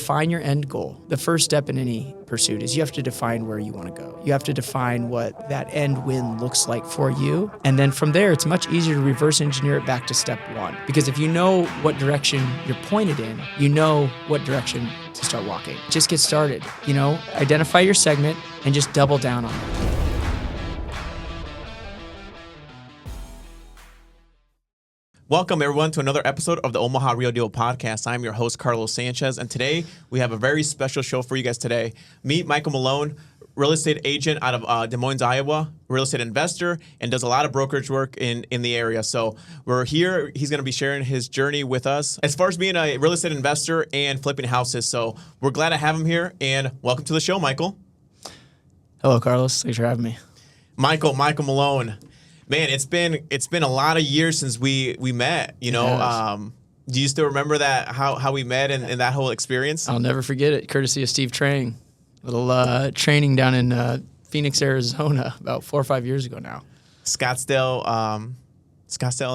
define your end goal. The first step in any pursuit is you have to define where you want to go. You have to define what that end win looks like for you. And then from there, it's much easier to reverse engineer it back to step one. Because if you know what direction you're pointed in, you know what direction to start walking. Just get started, identify your segment and just double down on it. Welcome, everyone, to another episode of the Omaha Real Deal Podcast. I'm your host, Carlos Sanchez, and today we have a very special show for you guys today. Meet Michael Malone, real estate agent out of Des Moines, Iowa, real estate investor, and does a lot of brokerage work in the area. So we're here. He's going to be sharing his journey with us as far as being a real estate investor and flipping houses. So we're glad to have him here, and welcome to the show, Michael. Hello, Carlos. Thanks for having me. Michael Malone. Man, it's been a lot of years since we met. Yes. Do you still remember that how we met and that whole experience? I'll never forget it. Courtesy of Steve Trang, little training down in Phoenix, Arizona, about 4 or 5 years ago now. Scottsdale,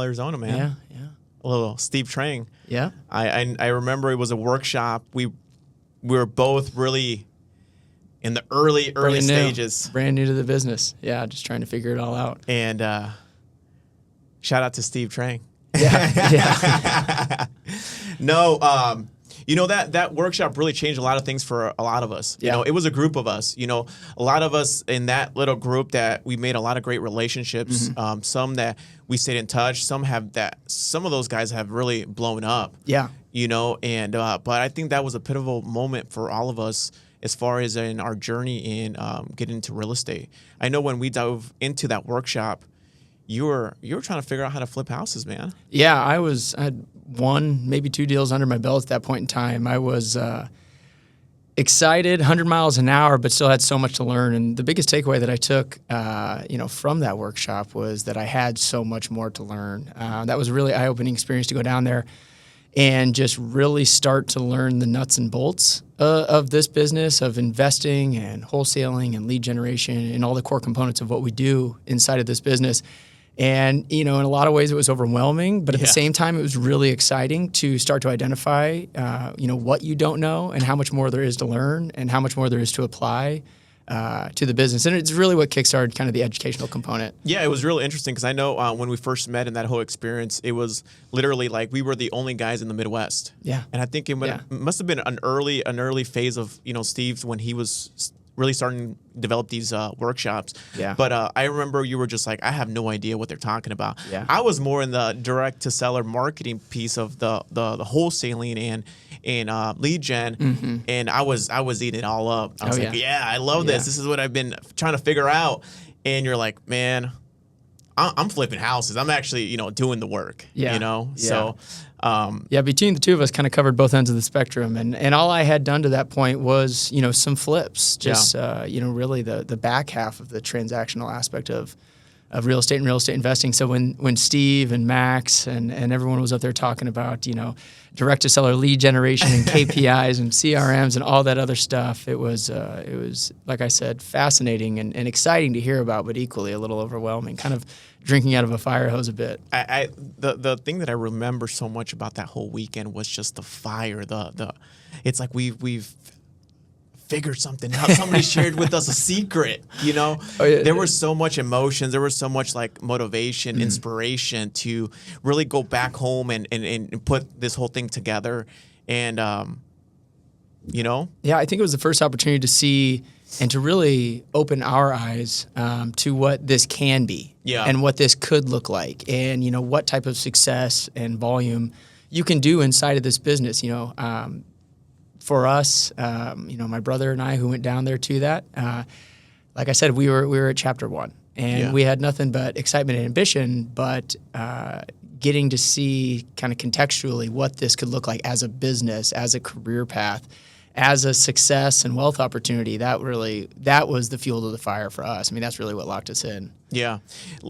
Arizona, man. Yeah. A little Steve Trang. Yeah. I remember it was a workshop. We were both really in the early stages. Brand new to the business. Yeah, just trying to figure it all out. And shout out to Steve Trang. Yeah. No, that workshop really changed a lot of things for a lot of us. Yeah. It was a group of us. A lot of us in that little group that we made a lot of great relationships. Mm-hmm. Some that we stayed in touch. Some of those guys have really blown up. Yeah. And but I think that was a pivotal moment for all of us as far as in our journey in getting into real estate. I know when we dove into that workshop, you were trying to figure out how to flip houses, man. Yeah, I had 1, maybe 2 deals under my belt at that point in time. I was excited, 100 miles an hour, but still had so much to learn. And the biggest takeaway that I took, from that workshop was that I had so much more to learn. That was a really eye-opening experience to go down there and just really start to learn the nuts and bolts of this business, of investing and wholesaling and lead generation and all the core components of what we do inside of this business. And, in a lot of ways it was overwhelming, but at the same time, it was really exciting to start to identify, what you don't know and how much more there is to learn and how much more there is to apply to the business. And it's really what kickstarted kind of the educational component. Yeah, it was really interesting because I know when we first met in that whole experience, it was literally like we were the only guys in the Midwest. Yeah. And I think it must have been an early phase of, Steve's when he was really starting to develop these workshops. Yeah. But I remember you were just like, I have no idea what they're talking about. Yeah. I was more in the direct-to-seller marketing piece of the wholesaling and lead gen, mm-hmm. and I was eating it all up. I was I love this. Yeah. This is what I've been trying to figure out. And you're like, man, I'm flipping houses. I'm actually, doing the work. Yeah. Yeah. So. Between the two of us kind of covered both ends of the spectrum. And all I had done to that point was, some flips, just, really the back half of the transactional aspect of real estate and real estate investing. So when Steve and Max and everyone was up there talking about, direct to seller lead generation and KPIs and CRMs and all that other stuff, it was like I said, fascinating and exciting to hear about, but equally a little overwhelming, kind of drinking out of a fire hose a bit. The thing that I remember so much about that whole weekend was just the fire. It's like we've figured something out. Somebody shared with us a secret, Oh, yeah. There was so much emotions. There was so much motivation, inspiration to really go back home and put this whole thing together. And, Yeah, I think it was the first opportunity to see and to really open our eyes to what this can be and what this could look like and, what type of success and volume you can do inside of this business, For us, my brother and I who went down there to that, like I said, we were at chapter 1 and we had nothing but excitement and ambition, but getting to see kind of contextually what this could look like as a business, as a career path, as a success and wealth opportunity, that was the fuel to the fire for us. I mean, that's really what locked us in. Yeah.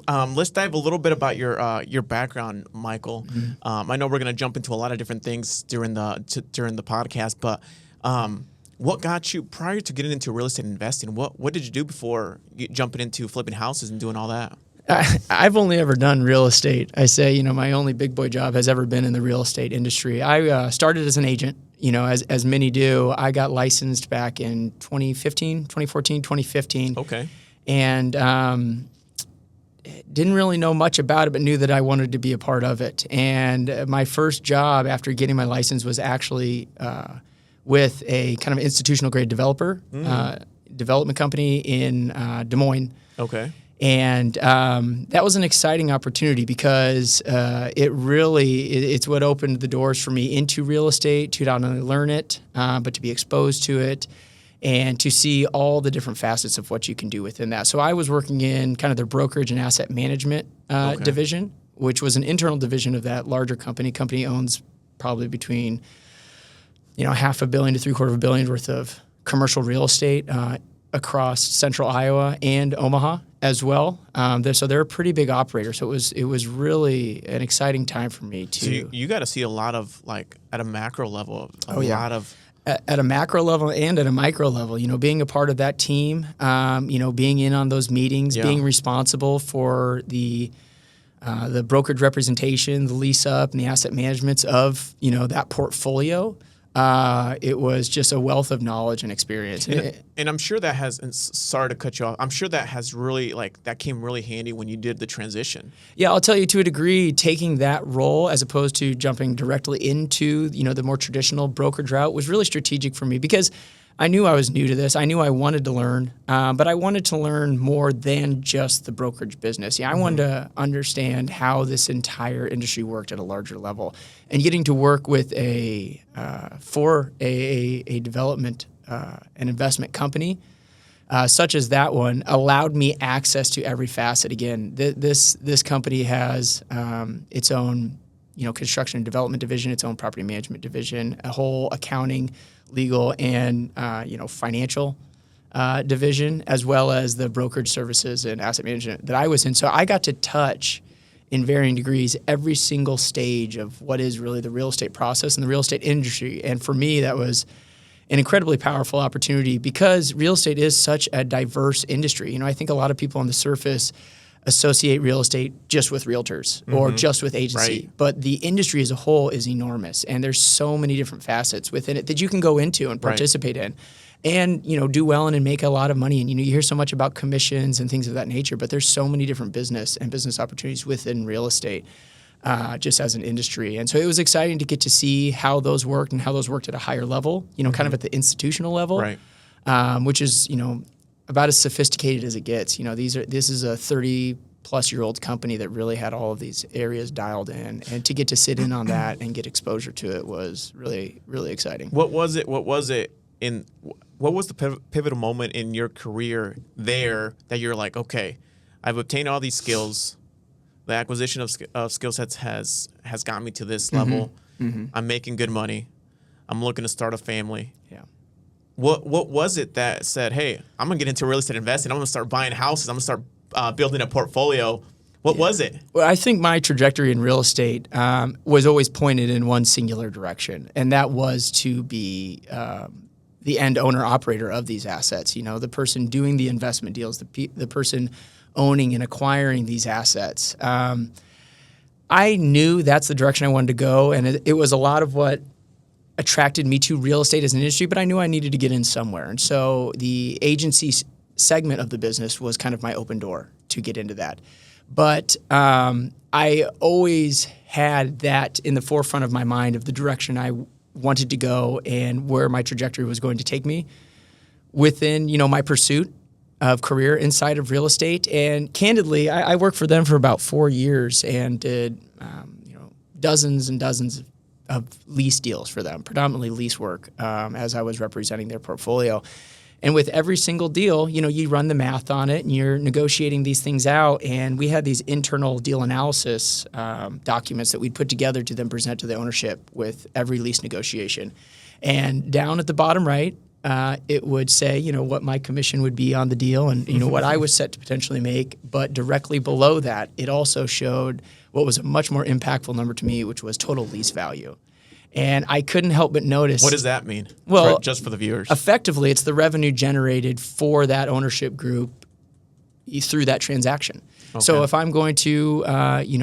Let's dive a little bit about your background, Michael. Mm-hmm. I know we're going to jump into a lot of different things during the podcast, but what got you, prior to getting into real estate investing, what did you do before jumping into flipping houses and doing all that? I've only ever done real estate. I say, my only big boy job has ever been in the real estate industry. I started as an agent, as many do, I got licensed back in 2015. Okay. And didn't really know much about it, but knew that I wanted to be a part of it. And my first job after getting my license was actually with a kind of institutional grade development company in Des Moines. Okay. And that was an exciting opportunity because it's what opened the doors for me into real estate, to not only learn it, but to be exposed to it and to see all the different facets of what you can do within that. So I was working in kind of their brokerage and asset management division, which was an internal division of that larger company. Company owns probably between $500 million to $750 million worth of commercial real estate across central Iowa and Omaha as well. So they're a pretty big operator. So it was really an exciting time for me to. So you got to see a lot of, like, at a macro level, lot of. At a macro level and at a micro level, being a part of that team, being in on those meetings, being responsible for the brokerage representation, the lease up, and the asset management of that portfolio. It was just a wealth of knowledge and experience. And I'm sure that has, and sorry to cut you off, I'm sure that has really, that came really handy when you did the transition. Yeah, I'll tell you, to a degree, taking that role as opposed to jumping directly into, the more traditional brokerage route was really strategic for me because I knew I was new to this. I knew I wanted to learn, but I wanted to learn more than just the brokerage business. I wanted to understand how this entire industry worked at a larger level, and getting to work with for a development an investment company such as that one allowed me access to every facet. Again, this company has its own construction and development division, its own property management division, a whole accounting, legal, and financial division, as well as the brokerage services and asset management that I was in. So I got to touch, in varying degrees, every single stage of what is really the real estate process and the real estate industry. And for me, that was an incredibly powerful opportunity because real estate is such a diverse industry. I think a lot of people on the surface associate real estate just with realtors or just with agency. Right. But the industry as a whole is enormous, and there's so many different facets within it that you can go into and participate in and, do well in and make a lot of money. And, you hear so much about commissions and things of that nature, but there's so many different business opportunities within real estate just as an industry. And so it was exciting to get to see how those worked and how those worked at a higher level, kind of at the institutional level, which is, about as sophisticated as it gets. This is a 30-plus-year-old company that really had all of these areas dialed in, and to get to sit in on that and get exposure to it was really, really exciting. What was it? What was the pivotal moment in your career there that you're like, okay, I've obtained all these skills. The acquisition of skill sets has got me to this level. I'm making good money. I'm looking to start a family. Yeah. What was it that said, hey, I'm going to get into real estate investing. I'm going to start buying houses. I'm going to start building a portfolio. What was it? Well, I think my trajectory in real estate was always pointed in one singular direction, and that was to be the end owner operator of these assets. The person doing the investment deals, the person owning and acquiring these assets. I knew that's the direction I wanted to go, and it was a lot of what attracted me to real estate as an industry, but I knew I needed to get in somewhere. And so the agency segment of the business was kind of my open door to get into that. But I always had that in the forefront of my mind of the direction I wanted to go and where my trajectory was going to take me within, my pursuit of career inside of real estate. And candidly, I worked for them for about 4 years and did, dozens and dozens of lease deals for them, predominantly lease work, as I was representing their portfolio. And with every single deal, you run the math on it and you're negotiating these things out. And we had these internal deal analysis documents that we'd put together to then present to the ownership with every lease negotiation. And down at the bottom right, it would say, what my commission would be on the deal and, what I was set to potentially make. But directly below that, it also showed what was a much more impactful number to me, which was total lease value. And I couldn't help but notice. What does that mean? Well, just for the viewers. Effectively, it's the revenue generated for that ownership group through that transaction. Okay. So if I'm going to,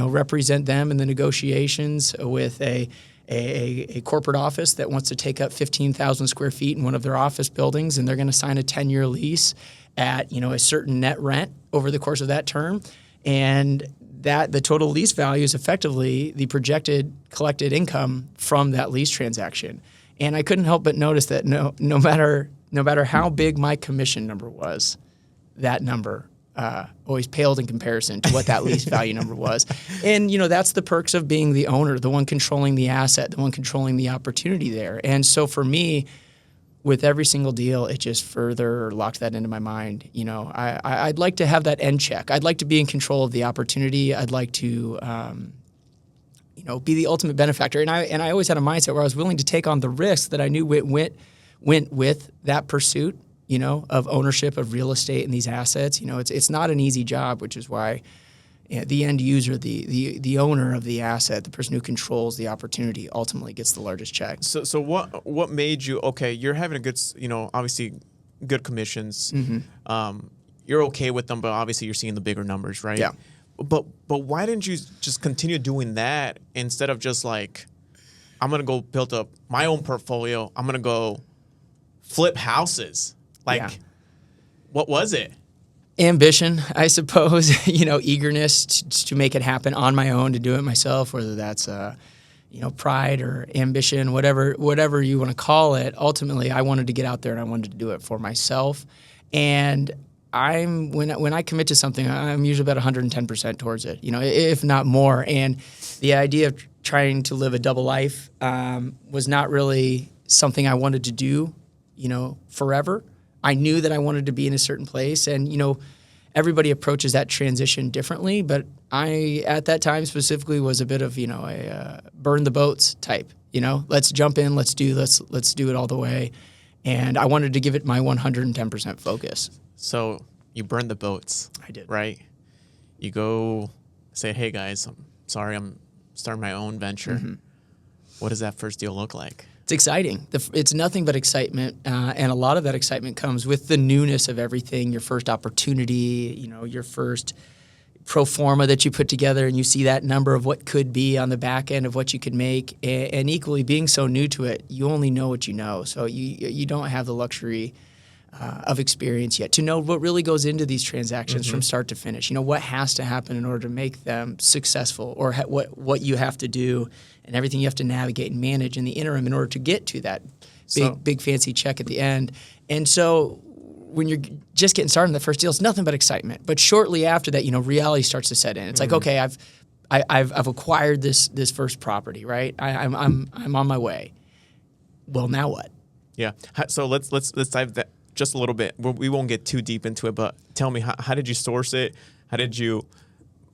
represent them in the negotiations with a a corporate office that wants to take up 15,000 square feet in one of their office buildings, and they're going to sign a 10-year lease at a certain net rent over the course of that term, and that the total lease value is effectively the projected collected income from that lease transaction. And I couldn't help but notice that no matter how big my commission number was, that number always paled in comparison to what that lease value number was. And, that's the perks of being the owner, the one controlling the asset, the one controlling the opportunity there. And so for me, with every single deal, it just further locked that into my mind. I'd like to have that end check. I'd like to be in control of the opportunity. I'd like to, be the ultimate benefactor. And I always had a mindset where I was willing to take on the risks that I knew went with that pursuit, of ownership of real estate and these assets. It's not an easy job, which is why the end user, the owner of the asset, the person who controls the opportunity, ultimately gets the largest check. So what made you, okay, you're having a good, obviously good commissions. Mm-hmm. You're okay with them, but obviously you're seeing the bigger numbers, right? Yeah. But why didn't you just continue doing that instead of just like, I'm going to go build up my own portfolio. I'm going to go flip houses. What was it? Ambition, I suppose, eagerness to make it happen on my own, to do it myself, whether that's, pride or ambition, whatever you want to call it. Ultimately, I wanted to get out there and I wanted to do it for myself. And when I commit to something, I'm usually about 110% towards it, if not more. And the idea of trying to live a double life was not really something I wanted to do, forever. I knew that I wanted to be in a certain place, and everybody approaches that transition differently. But I, at that time specifically, was a bit of a burn the boats type. Let's jump in, let's do it all the way, and I wanted to give it my 110% focus. So you burned the boats. I did. Right. You go say, hey guys, I'm sorry, I'm starting my own venture. Mm-hmm. What does that first deal look like? It's exciting. It's nothing but excitement, and a lot of that excitement comes with the newness of everything. Your first opportunity, your first pro forma that you put together, and you see that number of what could be on the back end of what you could make. And equally, being so new to it, you only know what you know. So you don't have the luxury of experience yet to know what really goes into these transactions from start to finish. What has to happen in order to make them successful, or what you have to do, and everything you have to navigate and manage in the interim in order to get to that big fancy check at the end. And so when you're just getting started in the first deal, it's nothing but excitement. But shortly after that, reality starts to set in. It's like, okay, I've acquired this first property, right? I'm on my way. Well, now what? Yeah. So let's dive that just a little bit. We won't get too deep into it, but tell me, how did you source it? How did you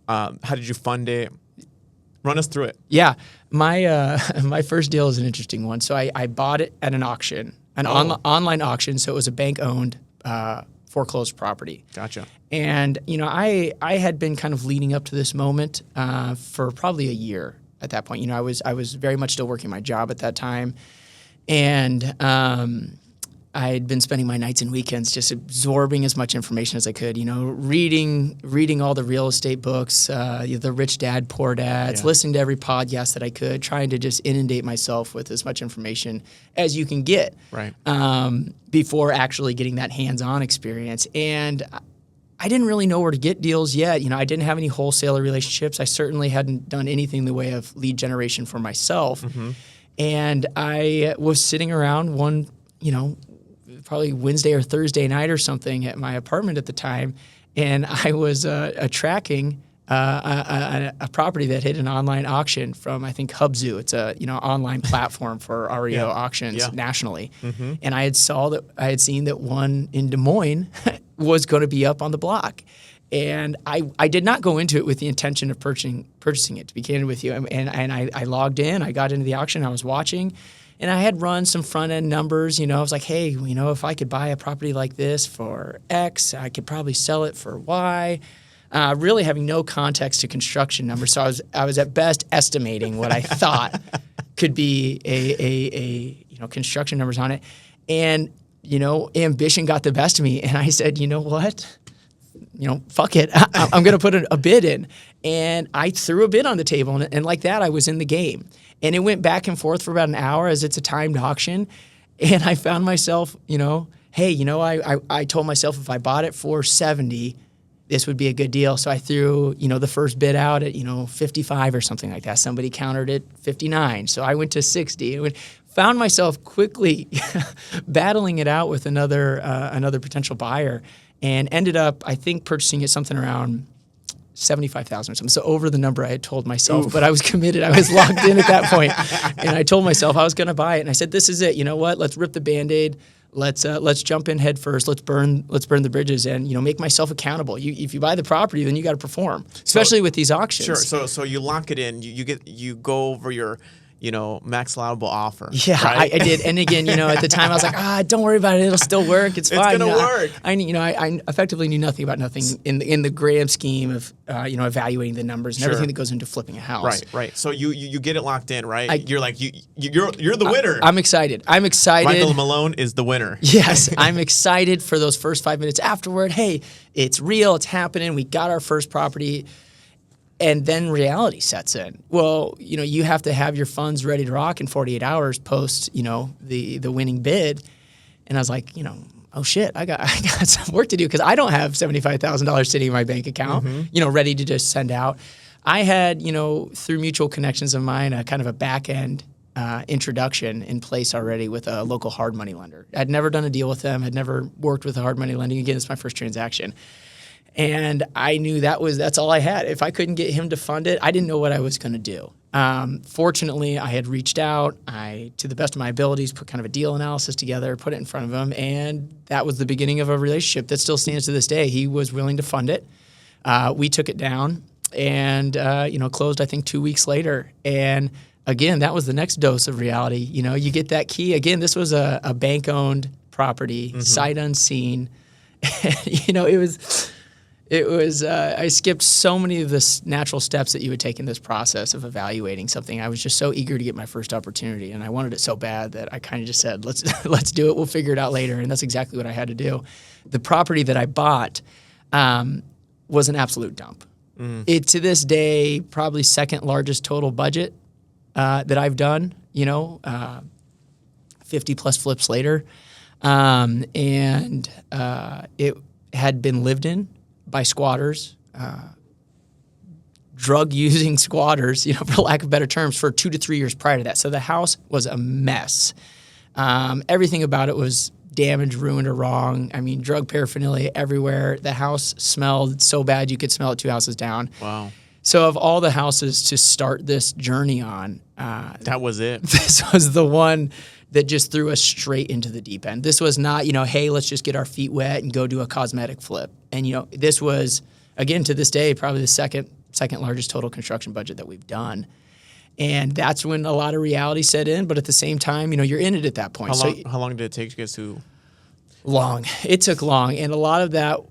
fund it? Run us through it. Yeah, my first deal is an interesting one. So I bought it at an auction, online auction. So it was a bank-owned foreclosed property. Gotcha. And I had been kind of leading up to this moment for probably a year at that point. I was very much still working my job at that time, and I had been spending my nights and weekends just absorbing as much information as I could, reading all the real estate books, the Rich Dad, Poor Dads, listening to every podcast that I could, trying to just inundate myself with as much information as you can get before actually getting that hands-on experience. And I didn't really know where to get deals yet. I didn't have any wholesaler relationships. I certainly hadn't done anything in the way of lead generation for myself. Mm-hmm. And I was sitting around one, probably Wednesday or Thursday night or something at my apartment at the time, and I was tracking a property that hit an online auction from, I think, Hubzu. It's a online platform for REO auctions nationally. Mm-hmm. And I had seen that one in Des Moines was going to be up on the block. And I did not go into it with the intention of purchasing it, to be candid with you. And I logged in, I got into the auction, I was watching. And I had run some front-end numbers, I was like, hey, if I could buy a property like this for X, I could probably sell it for Y, really having no context to construction numbers. So I was at best estimating what I thought could be a construction numbers on it. And, ambition got the best of me. And I said, you know what? Fuck it. I'm going to put a bid in. And I threw a bid on the table. And like that, I was in the game. And it went back and forth for about an hour as it's a timed auction. And I found myself, hey, I told myself if I bought it for 70, this would be a good deal. So I threw, the first bid out at, 55 or something like that. Somebody countered at 59. So I went to 60. Found myself quickly battling it out with another potential buyer, and ended up, I think, purchasing it something around 75,000 or something. So over the number I had told myself, but I was committed. I was locked in at that point. And I told myself I was going to buy it. And I said, this is it. You know what? Let's rip the Band-Aid. Let's jump in head first. Let's burn the bridges and, make myself accountable. If you buy the property, then you got to perform, especially with these auctions. Sure. So you lock it in, you go over your, max allowable offer. Yeah, right? I did. And again, at the time I was like, don't worry about it. It'll still work. It's fine. It's going to work. I effectively knew nothing about nothing in the grand scheme of, evaluating the numbers and everything that goes into flipping a house. Right. So you get it locked in, right? You're like, you're the winner. I'm excited. Michael Malone is the winner. Yes, I'm excited for those first 5 minutes afterward. Hey, it's real. It's happening. We got our first property. And then reality sets in. Well, you have to have your funds ready to rock in 48 hours post, the winning bid. And I was like, oh shit, I got some work to do because I don't have $75,000 sitting in my bank account, ready to just send out. I had, through mutual connections of mine, a kind of a back end introduction in place already with a local hard money lender. I'd never done a deal with them. I'd never worked with a hard money lending. Again, it's my first transaction. And I knew that's all I had. If I couldn't get him to fund it, I didn't know what I was going to do. Fortunately, I had reached out. I, to the best of my abilities, put kind of a deal analysis together, put it in front of him, and that was the beginning of a relationship that still stands to this day. He was willing to fund it. We took it down and, closed, I think, 2 weeks later. And again, that was the next dose of reality. You get that key. Again, this was a bank-owned property, sight unseen. And, it was, I skipped so many of the natural steps that you would take in this process of evaluating something. I was just so eager to get my first opportunity, and I wanted it so bad that I kind of just said, let's do it. We'll figure it out later. And that's exactly what I had to do. The property that I bought was an absolute dump. It, to this day, probably second largest total budget that I've done, 50 plus flips later. And it had been lived in by squatters, drug-using squatters, for lack of better terms, for 2 to 3 years prior to that. So the house was a mess. Everything about it was damaged, ruined, or wrong. I mean, drug paraphernalia everywhere. The house smelled so bad you could smell it 2 houses down. Wow. So of all the houses to start this journey on, that was it. This was the one that just threw us straight into the deep end. This was not, hey, let's just get our feet wet and go do a cosmetic flip. And, this was, again, to this day, probably the second largest total construction budget that we've done. And that's when a lot of reality set in. But at the same time, you're in it at that point. How long did it take you guys to? Long. It took long. And a lot of that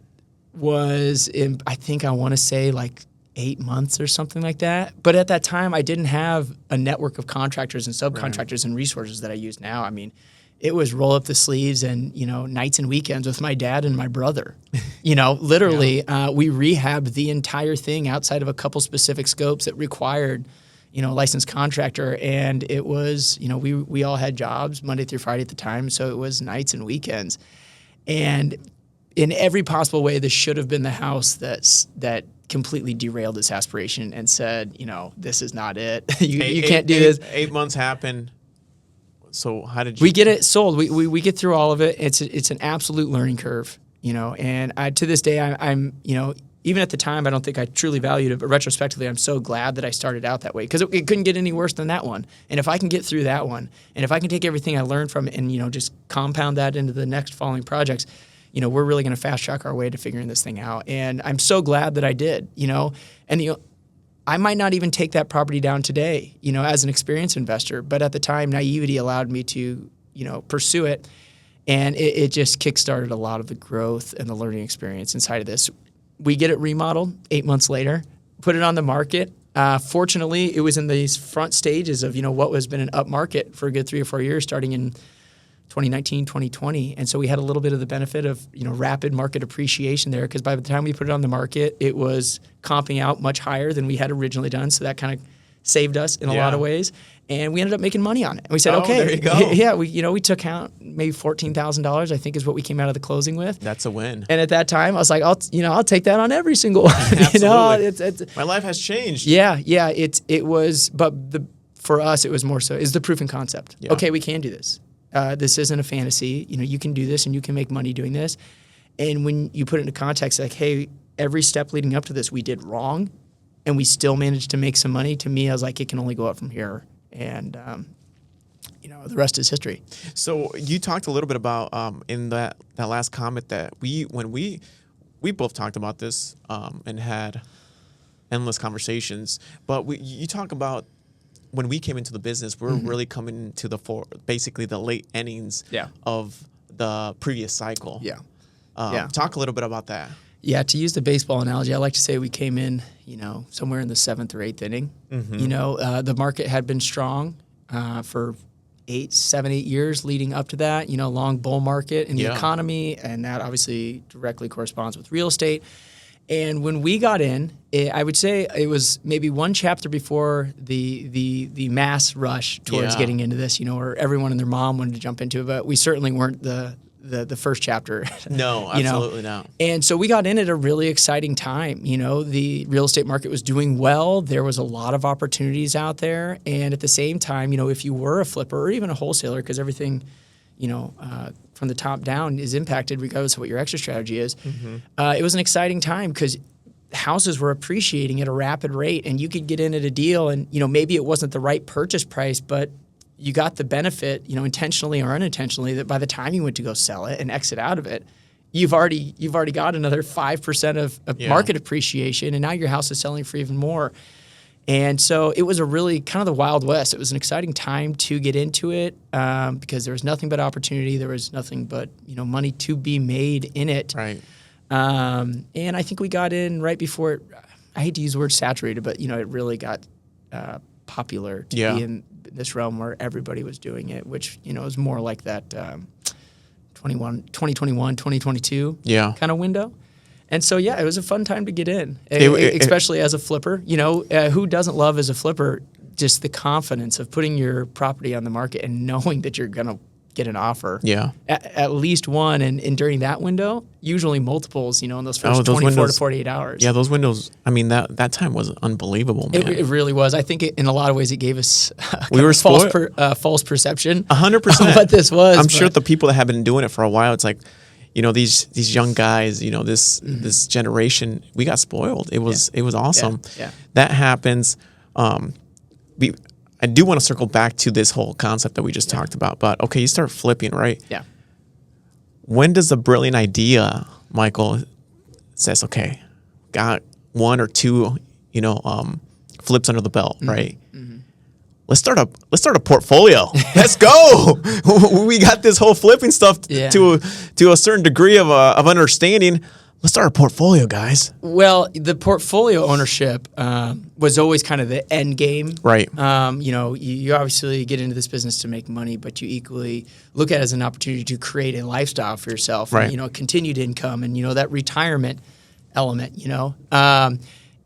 was, I think I want to say like 8 months or something like that. But at that time, I didn't have a network of contractors and subcontractors and resources that I use now. I mean, it was roll up the sleeves and, nights and weekends with my dad and my brother. Literally, we rehabbed the entire thing outside of a couple specific scopes that required, licensed contractor. And it was, we all had jobs Monday through Friday at the time. So it was nights and weekends. And in every possible way, this should have been the house that completely derailed this aspiration and said, this is not it. you can't do this. 8 months happened. So how did you? We get it sold. We get through all of it. It's an absolute learning curve, and to this day, I'm even at the time, I don't think I truly valued it, but retrospectively, I'm so glad that I started out that way because it couldn't get any worse than that one. And if I can get through that one, and if I can take everything I learned from it and, just compound that into the next following projects, we're really going to fast track our way to figuring this thing out. And I'm so glad that I did, and I might not even take that property down today, as an experienced investor, but at the time, naivety allowed me to, pursue it. And it just kickstarted a lot of the growth and the learning experience inside of this. We get it remodeled 8 months later, put it on the market. Fortunately, it was in these front stages of, what was been an up market for a good 3 or 4 years, starting in 2019, 2020. And so we had a little bit of the benefit of, rapid market appreciation there because by the time we put it on the market, it was comping out much higher than we had originally done. So that kind of saved us in a lot of ways. And we ended up making money on it. And we said, okay, there you go. Yeah, we took out maybe $14,000, I think is what we came out of the closing with. That's a win. And at that time I was like, I'll take that on every single one. Absolutely. My life has changed. Yeah. For us, it was more so is the proof of concept. Yeah. Okay, we can do this. This isn't a fantasy. You can do this and you can make money doing this. And when you put it into context, like, hey, every step leading up to this we did wrong and we still managed to make some money. To me, I was like, it can only go up from here. And, the rest is history. So you talked a little bit about in that last comment that when we both talked about this and had endless conversations, but you talk about when we came into the business, we're really coming to basically the late innings of the previous cycle. Talk a little bit about that. Yeah, to use the baseball analogy, I like to say we came in, somewhere in the 7th or 8th inning. The market had been strong for 7, 8 years leading up to that, long bull market in the economy, and that obviously directly corresponds with real estate. And when we got in, I would say it was maybe one chapter before the mass rush towards getting into this, where everyone and their mom wanted to jump into it, but we certainly weren't the first chapter. No, absolutely not. And so we got in at a really exciting time. The real estate market was doing well. There was a lot of opportunities out there. And at the same time, if you were a flipper or even a wholesaler, because everything, from the top down is impacted regardless of what your exit strategy is, it was an exciting time because houses were appreciating at a rapid rate and you could get in at a deal and, maybe it wasn't the right purchase price, but you got the benefit, intentionally or unintentionally, that by the time you went to go sell it and exit out of it, you've already got another 5% of market appreciation, and now your house is selling for even more. And so it was a really kind of the Wild West. It was an exciting time to get into it because there was nothing but opportunity. There was nothing but money to be made in it. Right. And I think we got in right before it. I hate to use the word saturated, but it really got popular to be in this realm where everybody was doing it, which is more like that 2021, 2022 kind of window. And so it was a fun time to get in, especially as a flipper. Who doesn't love as a flipper just the confidence of putting your property on the market and knowing that you're gonna get an offer. At least one, and during that window, usually multiples, in those first 24 to 48 hours. Yeah, those windows, I mean, that time was unbelievable, man. It really was. I think in a lot of ways it gave us false perception 100% of what this was. I'm sure the people that have been doing it for a while, it's like, these young guys, this generation, we got spoiled. It was awesome. That happens. I do want to circle back to this whole concept that we just talked about, but okay, you start flipping, right? Yeah. When does a brilliant idea, Michael, says, okay, got one or two, flips under the belt, right? Let's start a portfolio. Let's go. We got this whole flipping stuff to a certain degree of understanding. Let's start a portfolio, guys. Well, the portfolio ownership was always kind of the end game. Right. You obviously get into this business to make money, but you equally look at it as an opportunity to create a lifestyle for yourself. Right. And, continued income and, that retirement element,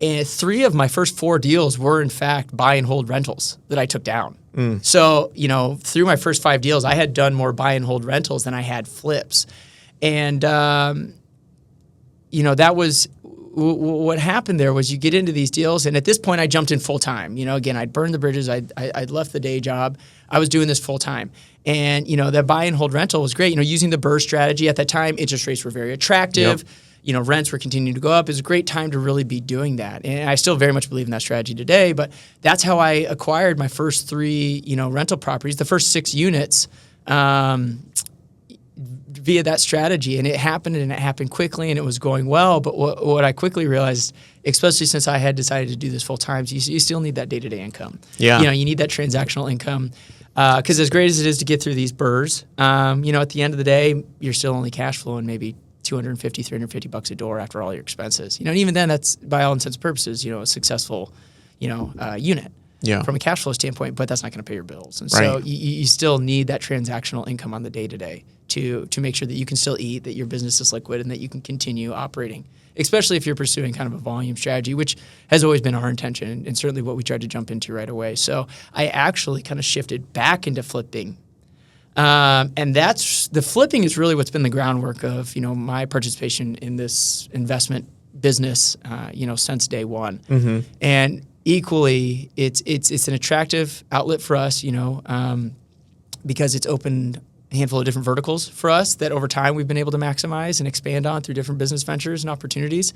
And 3 of my first 4 deals were, in fact, buy and hold rentals that I took down. So, through my first 5 deals, I had done more buy and hold rentals than I had flips. And, that was what happened there was you get into these deals. And at this point, I jumped in full time. Again, I'd burned the bridges. I'd left the day job. I was doing this full time. And, that buy and hold rental was great. Using the BRRRR strategy at that time, interest rates were very attractive. Yep. Rents were continuing to go up. It was a great time to really be doing that. And I still very much believe in that strategy today, but that's how I acquired my first 3, rental properties, the first 6 units, via that strategy. And it happened quickly and it was going well. But what I quickly realized, especially since I had decided to do this full time, you still need that day-to-day income. Yeah. You need that transactional income. Because as great as it is to get through these BRRRRs, at the end of the day, you're still only cash flowing maybe $250, $350 a door after all your expenses. And even then, that's by all intents and purposes, a successful, unit from a cash flow standpoint. But that's not going to pay your bills, and so you still need that transactional income on the day to day to make sure that you can still eat, that your business is liquid, and that you can continue operating, especially if you're pursuing kind of a volume strategy, which has always been our intention and certainly what we tried to jump into right away. So I actually kind of shifted back into flipping. And that's the flipping is really what's been the groundwork of, my participation in this investment business, since day one. Mm-hmm. And equally, it's an attractive outlet for us, because it's opened a handful of different verticals for us that over time we've been able to maximize and expand on through different business ventures and opportunities.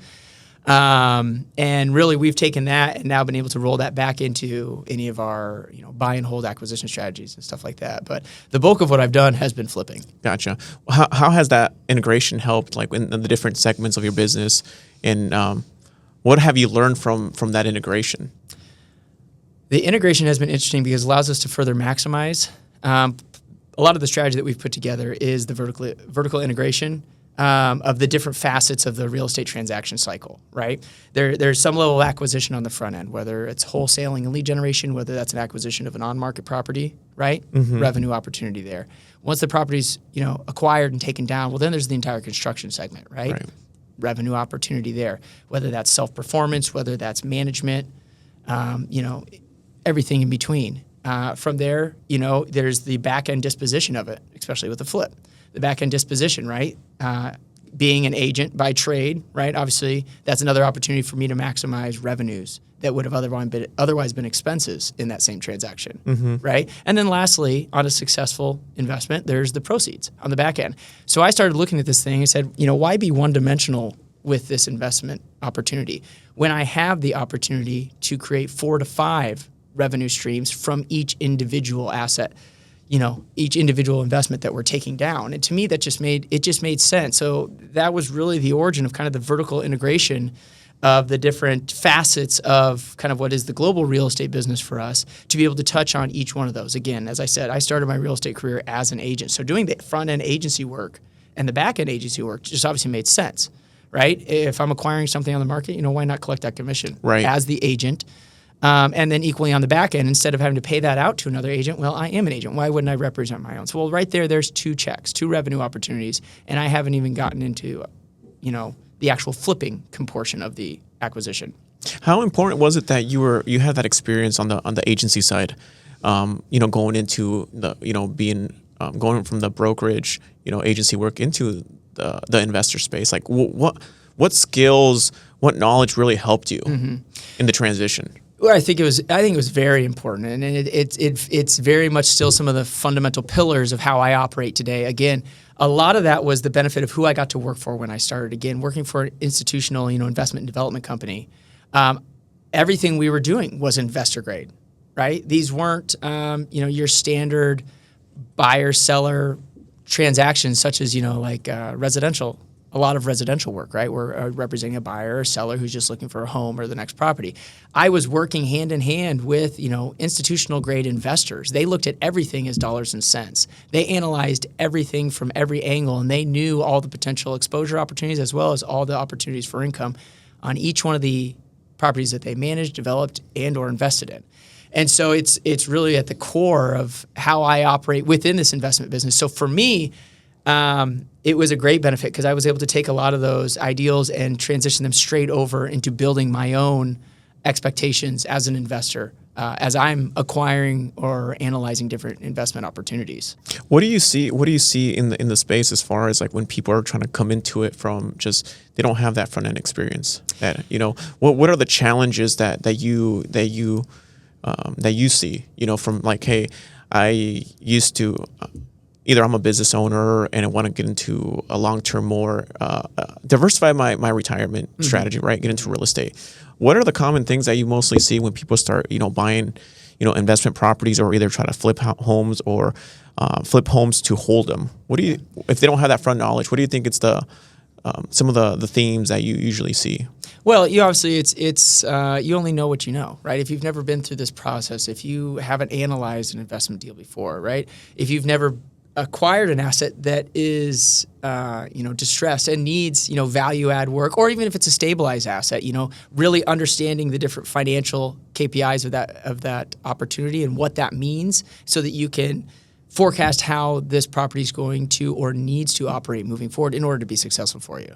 And really, we've taken that and now been able to roll that back into any of our, buy and hold acquisition strategies and stuff like that. But the bulk of what I've done has been flipping. Gotcha. How has that integration helped, like in the different segments of your business, and what have you learned from that integration? The integration has been interesting because it allows us to further maximize. A lot of the strategy that we've put together is the vertical integration of the different facets of the real estate transaction cycle, right? There's some level of acquisition on the front end, whether it's wholesaling and lead generation, whether that's an acquisition of an on-market property, right? Mm-hmm. Revenue opportunity there. Once the property's, acquired and taken down, well, then there's the entire construction segment, right? Revenue opportunity there, whether that's self-performance, whether that's management, everything in between. From there, there's the back-end disposition of it, especially with the flip. The back-end disposition, right? Being an agent by trade, right? Obviously, that's another opportunity for me to maximize revenues that would have otherwise been expenses in that same transaction, mm-hmm. right? And then lastly, on a successful investment, there's the proceeds on the back end. So I started looking at this thing and said, why be one-dimensional with this investment opportunity when I have the opportunity to create 4 to 5 revenue streams from each individual asset, each individual investment that we're taking down. And to me, that just made sense. So that was really the origin of kind of the vertical integration of the different facets of kind of what is the global real estate business for us, to be able to touch on each one of those. Again, as I said, I started my real estate career as an agent. So doing the front-end agency work and the back-end agency work just obviously made sense, right? If I'm acquiring something on the market, why not collect that commission as the agent? And then equally on the back end, instead of having to pay that out to another agent, well, I am an agent. Why wouldn't I represent my own? So, well, right there's 2 checks, 2 revenue opportunities, and I haven't even gotten into, the actual flipping portion of the acquisition. How important was it that you had that experience on the agency side, going into the, being going from the brokerage, agency work into the investor space? Like, what skills, what knowledge really helped you mm-hmm. in the transition? Well, I think it was very important, and it's very much still some of the fundamental pillars of how I operate today. Again, a lot of that was the benefit of who I got to work for when I started. Again, working for an institutional, investment and development company. Everything we were doing was investor grade, right? These weren't, your standard buyer seller transactions, such as residential. A lot of residential work, right? We're representing a buyer or seller who's just looking for a home or the next property. I was working hand in hand with, institutional grade investors. They looked at everything as dollars and cents. They analyzed everything from every angle, and they knew all the potential exposure opportunities as well as all the opportunities for income on each one of the properties that they managed, developed, and or invested in. And so it's really at the core of how I operate within this investment business. So for me, it was a great benefit because I was able to take a lot of those ideals and transition them straight over into building my own expectations as an investor as I'm acquiring or analyzing different investment opportunities. What do you see in the space as far as like when people are trying to come into it from just they don't have that front end experience? That what are the challenges that you see from like, hey, I used to. Either I'm a business owner and I want to get into a long-term more, diversify my retirement mm-hmm. strategy, right? Get into real estate. What are the common things that you mostly see when people start, buying, investment properties or either try to flip homes or flip homes to hold them? If they don't have that front knowledge, what do you think it's some of the themes that you usually see? Well, you obviously it's you only know what you know, right? If you've never been through this process, if you haven't analyzed an investment deal before, right? If you've never acquired an asset that is, distressed and needs, value add work, or even if it's a stabilized asset, really understanding the different financial KPIs of that opportunity and what that means so that you can forecast how this property is going to or needs to operate moving forward in order to be successful for you.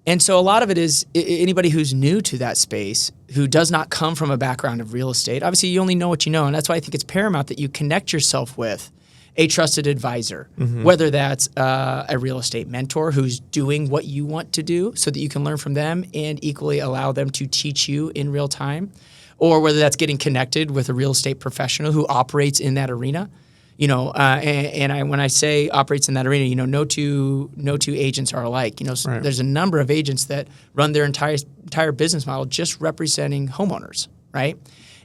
And so a lot of it is anybody who's new to that space, who does not come from a background of real estate. Obviously, you only know what you know, and that's why I think it's paramount that you connect yourself with a trusted advisor, whether that's a real estate mentor who's doing what you want to do so that you can learn from them and equally allow them to teach you in real time, or whether that's getting connected with a real estate professional who operates in that arena. When I say operates in that arena, no two agents are alike. Right. There's a number of agents that run their entire business model just representing homeowners, right?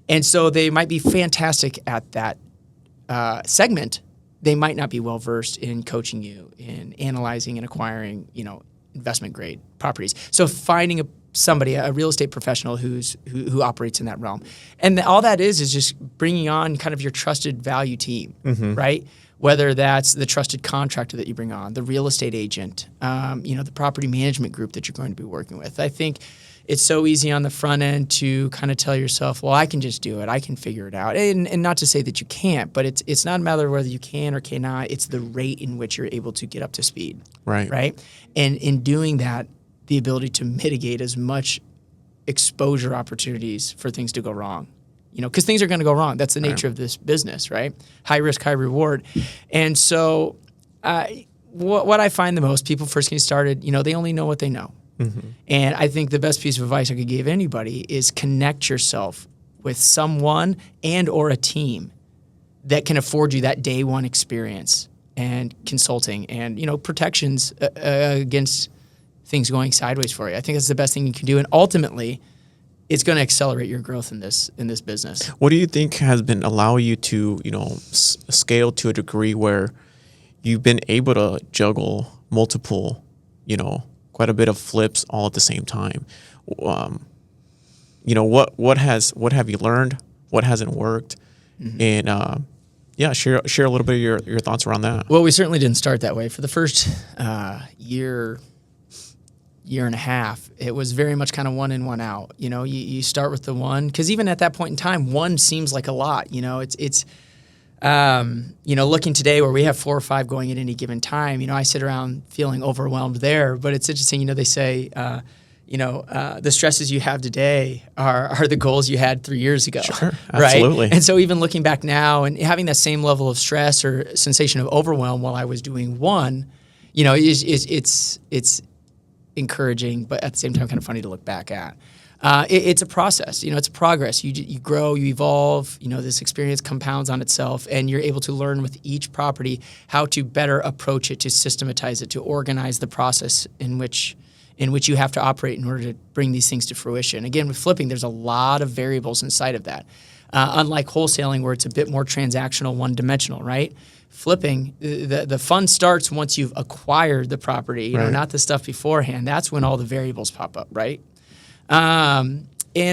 And so they might be fantastic at that segment. They might not be well versed in coaching you in analyzing and acquiring, investment grade properties. So finding a real estate professional who operates in that realm, and all that is just bringing on kind of your trusted value team, right? Whether that's the trusted contractor that you bring on, the real estate agent, the property management group that you're going to be working with. I think it's so easy on the front end to kind of tell yourself, well, I can just do it. I can figure it out. And not to say that you can't, but it's not a matter of whether you can or cannot. It's the rate in which you're able to get up to speed. Right. And in doing that, the ability to mitigate as much exposure opportunities for things to go wrong. Because things are going to go wrong. That's the nature of this business, right? High risk, high reward. And so what I find the most, people first getting started, they only know what they know. And I think the best piece of advice I could give anybody is connect yourself with someone and or a team that can afford you that day one experience and consulting and, protections against things going sideways for you. I think that's the best thing you can do. And ultimately, it's going to accelerate your growth in this business. What do you think has been allowing you to, scale to a degree where you've been able to juggle multiple, quite a bit of flips all at the same time? What have you learned? What hasn't worked? And share a little bit of your thoughts around that. Well, we certainly didn't start that way. For the first year and a half, it was very much kind of one in, one out. You start with the one, because even at that point in time, one seems like a lot. It's looking today where we have 4 or 5 going at any given time, I sit around feeling overwhelmed there. But it's interesting, they say, the stresses you have today are the goals you had 3 years ago. Sure, right? absolutely. And so even looking back now and having that same level of stress or sensation of overwhelm while I was doing one, it's encouraging, but at the same time kind of funny to look back at. It's a process, it's a progress. You grow, you evolve, this experience compounds on itself, and you're able to learn with each property how to better approach it, to systematize it, to organize the process in which you have to operate in order to bring these things to fruition. Again, with flipping, there's a lot of variables inside of that. Unlike wholesaling, where it's a bit more transactional, one-dimensional, right? Flipping, the fun starts once you've acquired the property, not the stuff beforehand. That's when all the variables pop up, right? And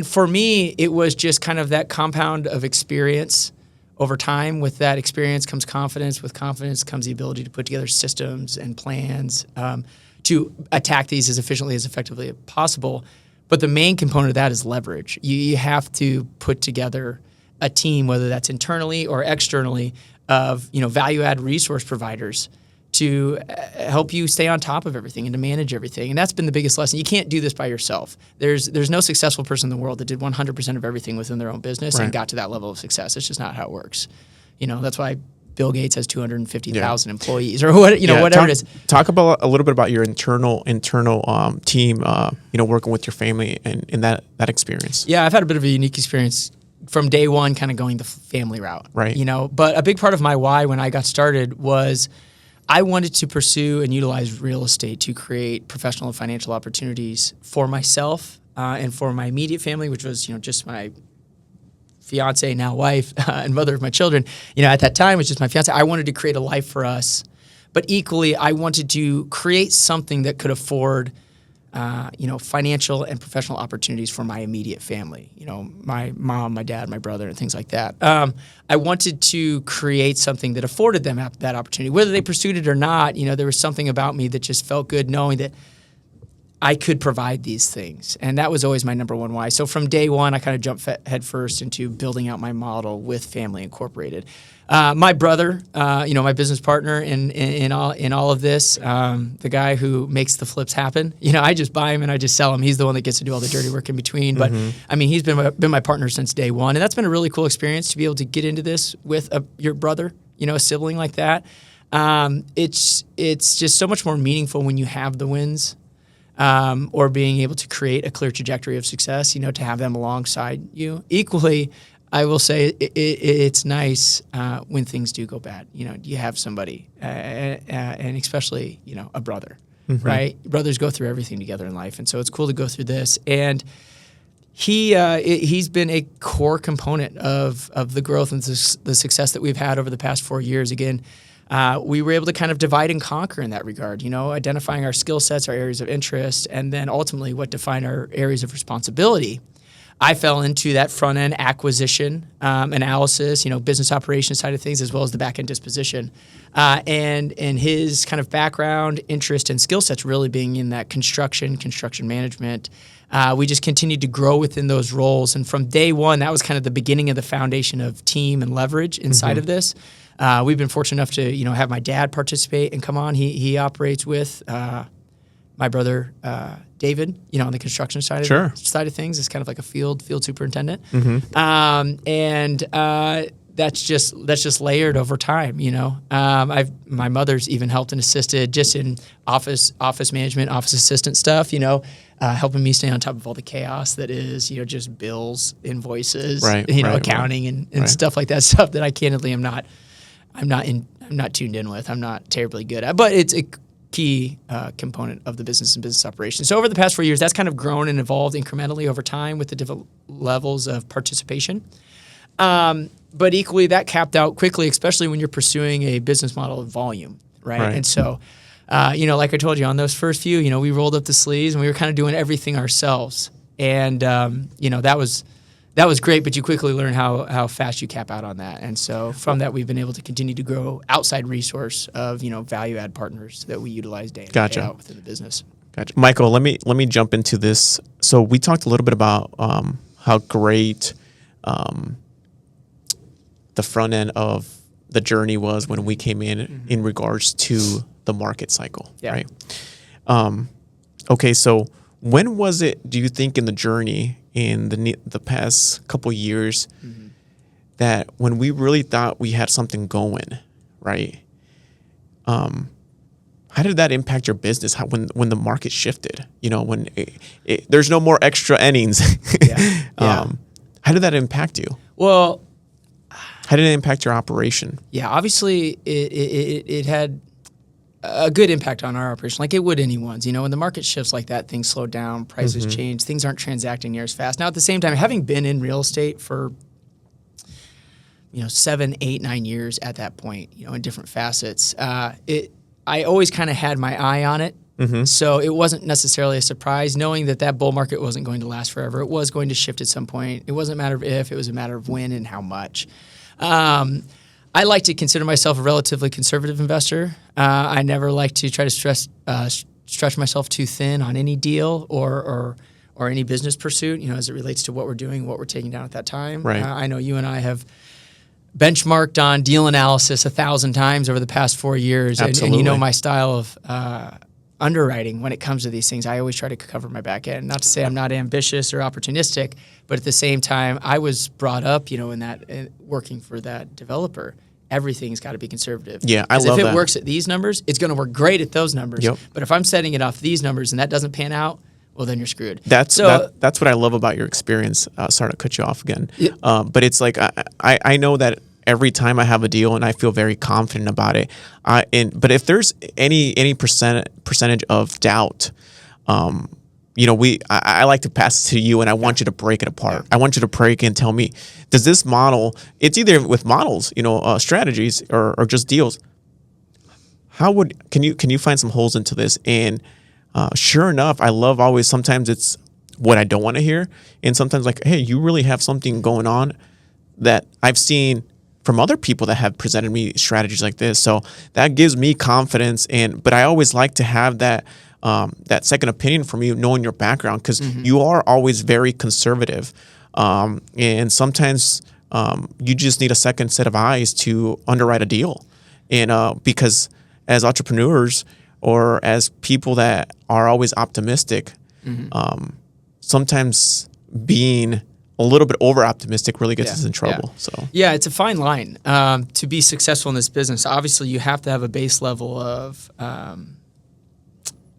for me, it was just kind of that compound of experience over time. With that experience comes confidence. With confidence comes the ability to put together systems and plans to attack these as efficiently, as effectively as possible. But the main component of that is leverage. You have to put together a team, whether that's internally or externally, of value-add resource providers to help you stay on top of everything and to manage everything. And that's been the biggest lesson. You can't do this by yourself. There's no successful person in the world that did 100% of everything within their own business and got to that level of success. It's just not how it works. That's why Bill Gates has 250,000 employees, or whatever it is. Talk about a little bit about your internal team, working with your family and that experience. Yeah, I've had a bit of a unique experience from day one, kind of going the family route. Right. But a big part of my why when I got started was I wanted to pursue and utilize real estate to create professional and financial opportunities for myself and for my immediate family, which was, just my fiance, now wife, and mother of my children. At that time, it was just my fiance. I wanted to create a life for us, but equally, I wanted to create something that could afford financial and professional opportunities for my immediate family, my mom, my dad, my brother, and things like that. I wanted to create something that afforded them that opportunity. Whether they pursued it or not, there was something about me that just felt good knowing that I could provide these things. And that was always my number one why. So from day one, I kind of jumped headfirst into building out my model with Family Incorporated. My brother, my business partner in all of this, the guy who makes the flips happen. I just buy him and I just sell him. He's the one that gets to do all the dirty work in between. But I mean, he's been my partner since day one, and that's been a really cool experience to be able to get into this with your brother, a sibling like that. It's just so much more meaningful when you have the wins. Or being able to create a clear trajectory of success, to have them alongside you. Equally, I will say it's nice when things do go bad. You have somebody, and especially, a brother, right? Brothers go through everything together in life, and so it's cool to go through this. And he's been a core component of the growth and the success that we've had over the past 4 years. Again, we were able to kind of divide and conquer in that regard, identifying our skill sets, our areas of interest, and then ultimately what define our areas of responsibility. I fell into that front end acquisition analysis, business operations side of things, as well as the back end disposition, and his kind of background, interest, and skill sets really being in that construction management. We just continued to grow within those roles, and from day one, that was kind of the beginning of the foundation of team and leverage inside of this. We've been fortunate enough to have my dad participate and come on. He operates with my brother David, on the construction side of things. It's kind of like a field superintendent, and that's just layered over time. My mother's even helped and assisted just in office management, office assistant stuff. Helping me stay on top of all the chaos that is, just bills, invoices, accounting and stuff like that. Stuff that I candidly I'm not tuned in with. I'm not terribly good at, but it's a key component of the business and business operations. So over the past 4 years, that's kind of grown and evolved incrementally over time with the different levels of participation. But equally, that capped out quickly, especially when you're pursuing a business model of volume, right? And so, like I told you, on those first few, we rolled up the sleeves and we were kind of doing everything ourselves. And, that was great, but you quickly learn how fast you cap out on that. And so from that, we've been able to continue to grow outside resource of, value add partners that we utilize day in and day out within the business. Gotcha. Michael, let me jump into this. So we talked a little bit about how great the front end of the journey was when we came in regards to the market cycle, right? Okay, so when was it, do you think, in the journey in the past couple of years that when we really thought we had something going, right? How did that impact your business? When the market shifted, when there's no more extra innings, how did that impact you? Well, how did it impact your operation? Yeah, obviously it had a good impact on our operation, like it would anyone's. When the market shifts like that, things slow down, prices change, things aren't transacting near as fast. Now, at the same time, having been in real estate for 7, 8, 9 years at that point, in different facets, I always kind of had my eye on it. So it wasn't necessarily a surprise, knowing that bull market wasn't going to last forever. It was going to shift at some point. It wasn't a matter of if, it was a matter of when and how much. I like to consider myself a relatively conservative investor. I never like to try to stretch myself too thin on any deal or any business pursuit, as it relates to what we're doing, what we're taking down at that time. Right. I know you and I have benchmarked on deal analysis 1,000 times over the past 4 years. Absolutely. And my style of underwriting when it comes to these things. I always try to cover my back end. Not to say I'm not ambitious or opportunistic, but at the same time, I was brought up, in working for that developer. Everything's got to be conservative. Yeah, I love that. If it works at these numbers, it's going to work great at those numbers. Yep. But if I'm setting it off these numbers and that doesn't pan out, well, then you're screwed. That's what I love about your experience. Sorry to cut you off again. Yeah. But it's like I know that every time I have a deal and I feel very confident about it. But if there's any percentage of doubt, I like to pass it to you, and I want you to break it apart. I want you to break and tell me, does this model? It's either with models, strategies, or just deals. Can you find some holes into this? And sure enough, I love always. Sometimes it's what I don't want to hear, and sometimes like, hey, you really have something going on that I've seen from other people that have presented me strategies like this. So that gives me confidence. But I always like to have that that second opinion from you, knowing your background, because you are always very conservative. And sometimes you just need a second set of eyes to underwrite a deal. And because as entrepreneurs or as people that are always optimistic, sometimes being a little bit over optimistic really gets us in trouble. Yeah, it's a fine line to be successful in this business. Obviously, you have to have a base level of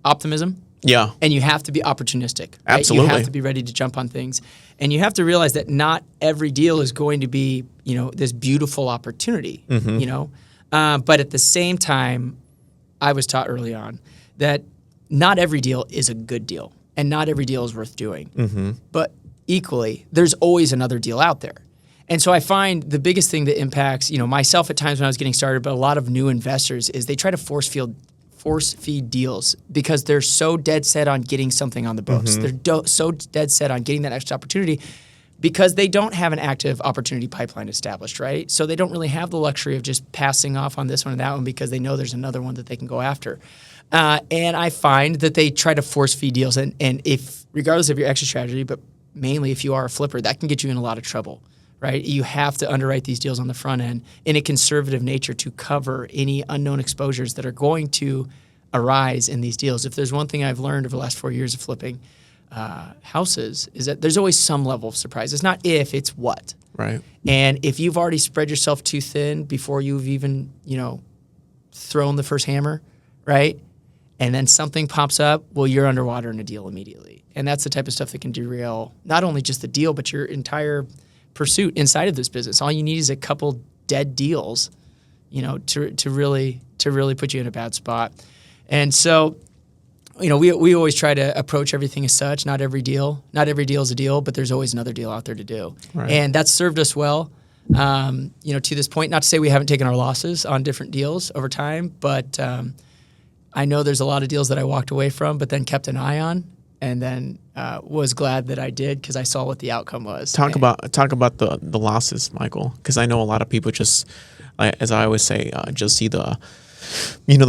optimism. Yeah. And you have to be opportunistic. Right? Absolutely. You have to be ready to jump on things. And you have to realize that not every deal is going to be, this beautiful opportunity, But at the same time, I was taught early on that not every deal is a good deal and not every deal is worth doing. But equally, there's always another deal out there. And so I find the biggest thing that impacts, myself at times when I was getting started, but a lot of new investors is they try to force feed deals because they're so dead set on getting something on the books. They're so dead set on getting that extra opportunity because they don't have an active opportunity pipeline established, right? So they don't really have the luxury of just passing off on this one and that one because they know there's another one that they can go after. And I find that they try to force feed deals. And if, regardless of your exit strategy, but mainly if you are a flipper, that can get you in a lot of trouble, right? You have to underwrite these deals on the front end in a conservative nature to cover any unknown exposures that are going to arise in these deals. If there's one thing I've learned over the last 4 years of flipping houses is that there's always some level of surprise. It's not if, it's what. Right. And if you've already spread yourself too thin before you've even, thrown the first hammer, right? And then something pops up, well, you're underwater in a deal immediately. And that's the type of stuff that can derail not only just the deal, but your entire pursuit inside of this business. All you need is a couple dead deals, to really put you in a bad spot. And so, we always try to approach everything as such. Not every deal is a deal, but there's always another deal out there to do. Right. And that's served us well, to this point. Not to say we haven't taken our losses on different deals over time, but I know there's a lot of deals that I walked away from, but then kept an eye on, and then was glad that I did because I saw what the outcome was. Talk about the losses, Michael, because I know a lot of people just, as I always say, just see the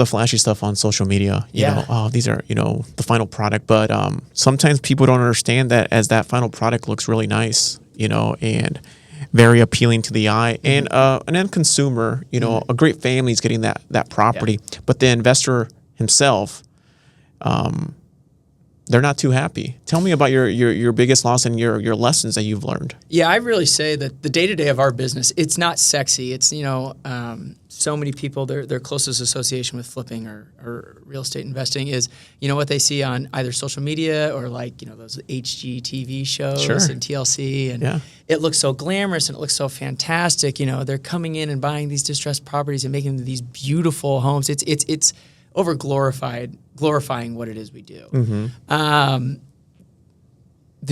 flashy stuff on social media. These are the final product, but sometimes people don't understand that as that final product looks really nice, and very appealing to the eye, and an end consumer, a great family is getting that property, but the investor himself, they're not too happy. Tell me about your biggest loss and your lessons that you've learned. Yeah, I really say that the day-to-day of our business, it's not sexy. It's, so many people, their closest association with flipping or real estate investing is, what they see on either social media or those HGTV shows and TLC. And it looks so glamorous and it looks so fantastic. They're coming in and buying these distressed properties and making these beautiful homes. It's glorifying what it is we do. The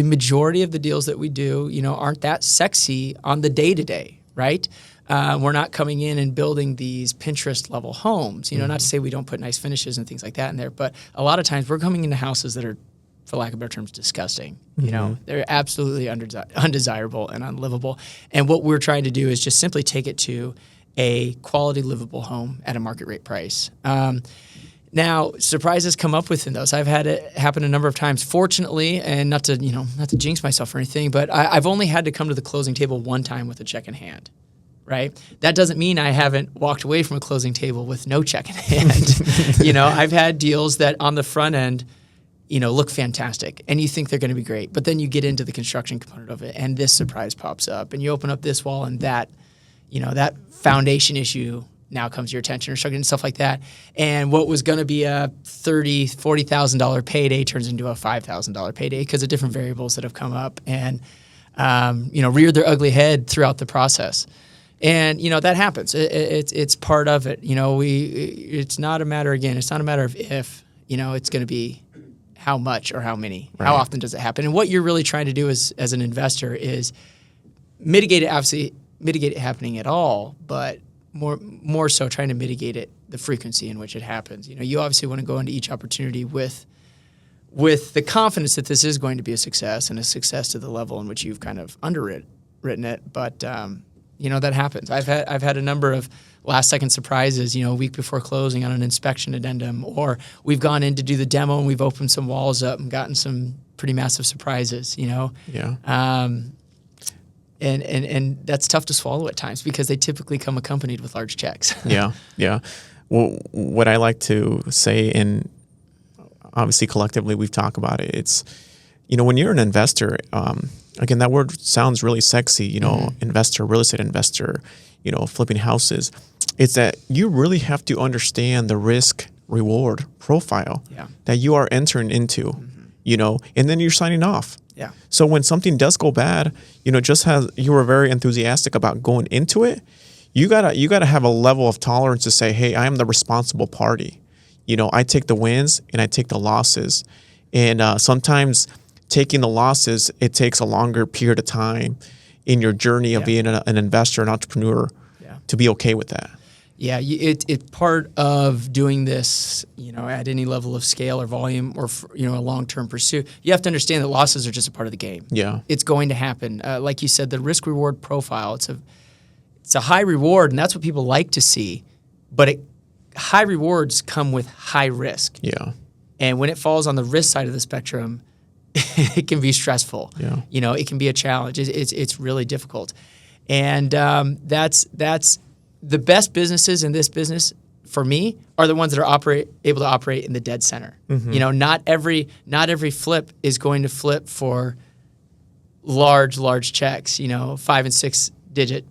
majority of the deals that we do, aren't that sexy on the day-to-day, right? We're not coming in and building these Pinterest-level homes. Not to say we don't put nice finishes and things like that in there, but a lot of times we're coming into houses that are, for lack of better terms, disgusting. They're absolutely undesirable and unlivable. And what we're trying to do is just simply take it to a quality, livable home at a market rate price. Now, surprises come up within those. I've had it happen a number of times. Fortunately, and not to jinx myself or anything, but I've only had to come to the closing table one time with a check in hand, right? That doesn't mean I haven't walked away from a closing table with no check in hand. I've had deals that on the front end, look fantastic, and you think they're going to be great, but then you get into the construction component of it, and this surprise pops up, and you open up this wall, and that, that foundation issue now comes to your attention or struggling and stuff like that. And what was going to be a $30,000, $40,000 payday turns into a $5,000 payday because of different variables that have come up and, reared their ugly head throughout the process. And, that happens. It's part of it. It's not a matter, again, it's not a matter of if, it's going to be how much or how many, how often does it happen? And what you're really trying to do as an investor is mitigate it happening at all, but more so trying to mitigate it, the frequency in which it happens. You obviously want to go into each opportunity with the confidence that this is going to be a success and a success to the level in which you've kind of underwritten it. But, that happens. I've had a number of last second surprises, a week before closing on an inspection addendum, or we've gone in to do the demo and we've opened some walls up and gotten some pretty massive surprises, Yeah. And that's tough to swallow at times because they typically come accompanied with large checks. Yeah. Well, what I like to say, and obviously collectively we've talked about it, it's, when you're an investor, again, that word sounds really sexy, investor, real estate investor, flipping houses. It's that you really have to understand the risk reward profile that you are entering into, and then you're signing off. Yeah. So when something does go bad, just as you were very enthusiastic about going into it, you gotta have a level of tolerance to say, hey, I am the responsible party. I take the wins and I take the losses. And sometimes taking the losses, it takes a longer period of time in your journey of being an investor, an entrepreneur, to be okay with that. Yeah, it's part of doing this, at any level of scale or volume or, a long-term pursuit. You have to understand that losses are just a part of the game. Yeah. It's going to happen. Like you said, the risk-reward profile, it's a high reward, and that's what people like to see. But high rewards come with high risk. Yeah. And when it falls on the risk side of the spectrum, it can be stressful. Yeah. It can be a challenge. It's really difficult. And that's the best businesses in this business for me are the ones that are able to operate in the dead center. Mm-hmm. Not every flip is going to flip for large checks, 5 and 6 digit,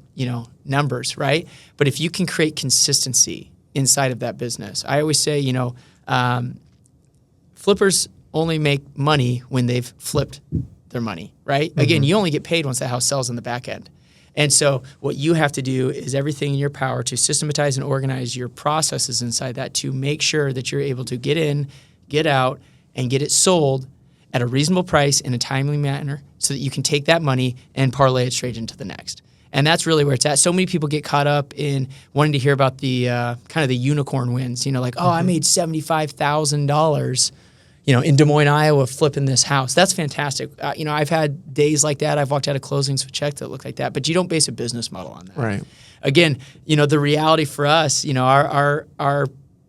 numbers, right? But if you can create consistency inside of that business, I always say, flippers only make money when they've flipped their money, right? Mm-hmm. Again, you only get paid once the house sells in the back end. And so what you have to do is everything in your power to systematize and organize your processes inside that to make sure that you're able to get in, get out, and get it sold at a reasonable price in a timely manner so that you can take that money and parlay it straight into the next. And that's really where it's at. So many people get caught up in wanting to hear about the kind of the unicorn wins, like, I made $75,000 in Des Moines, Iowa, flipping this house. That's fantastic. I've had days like that. I've walked out of closings with checks that look like that, but you don't base a business model on that. Right. Again, the reality for us, our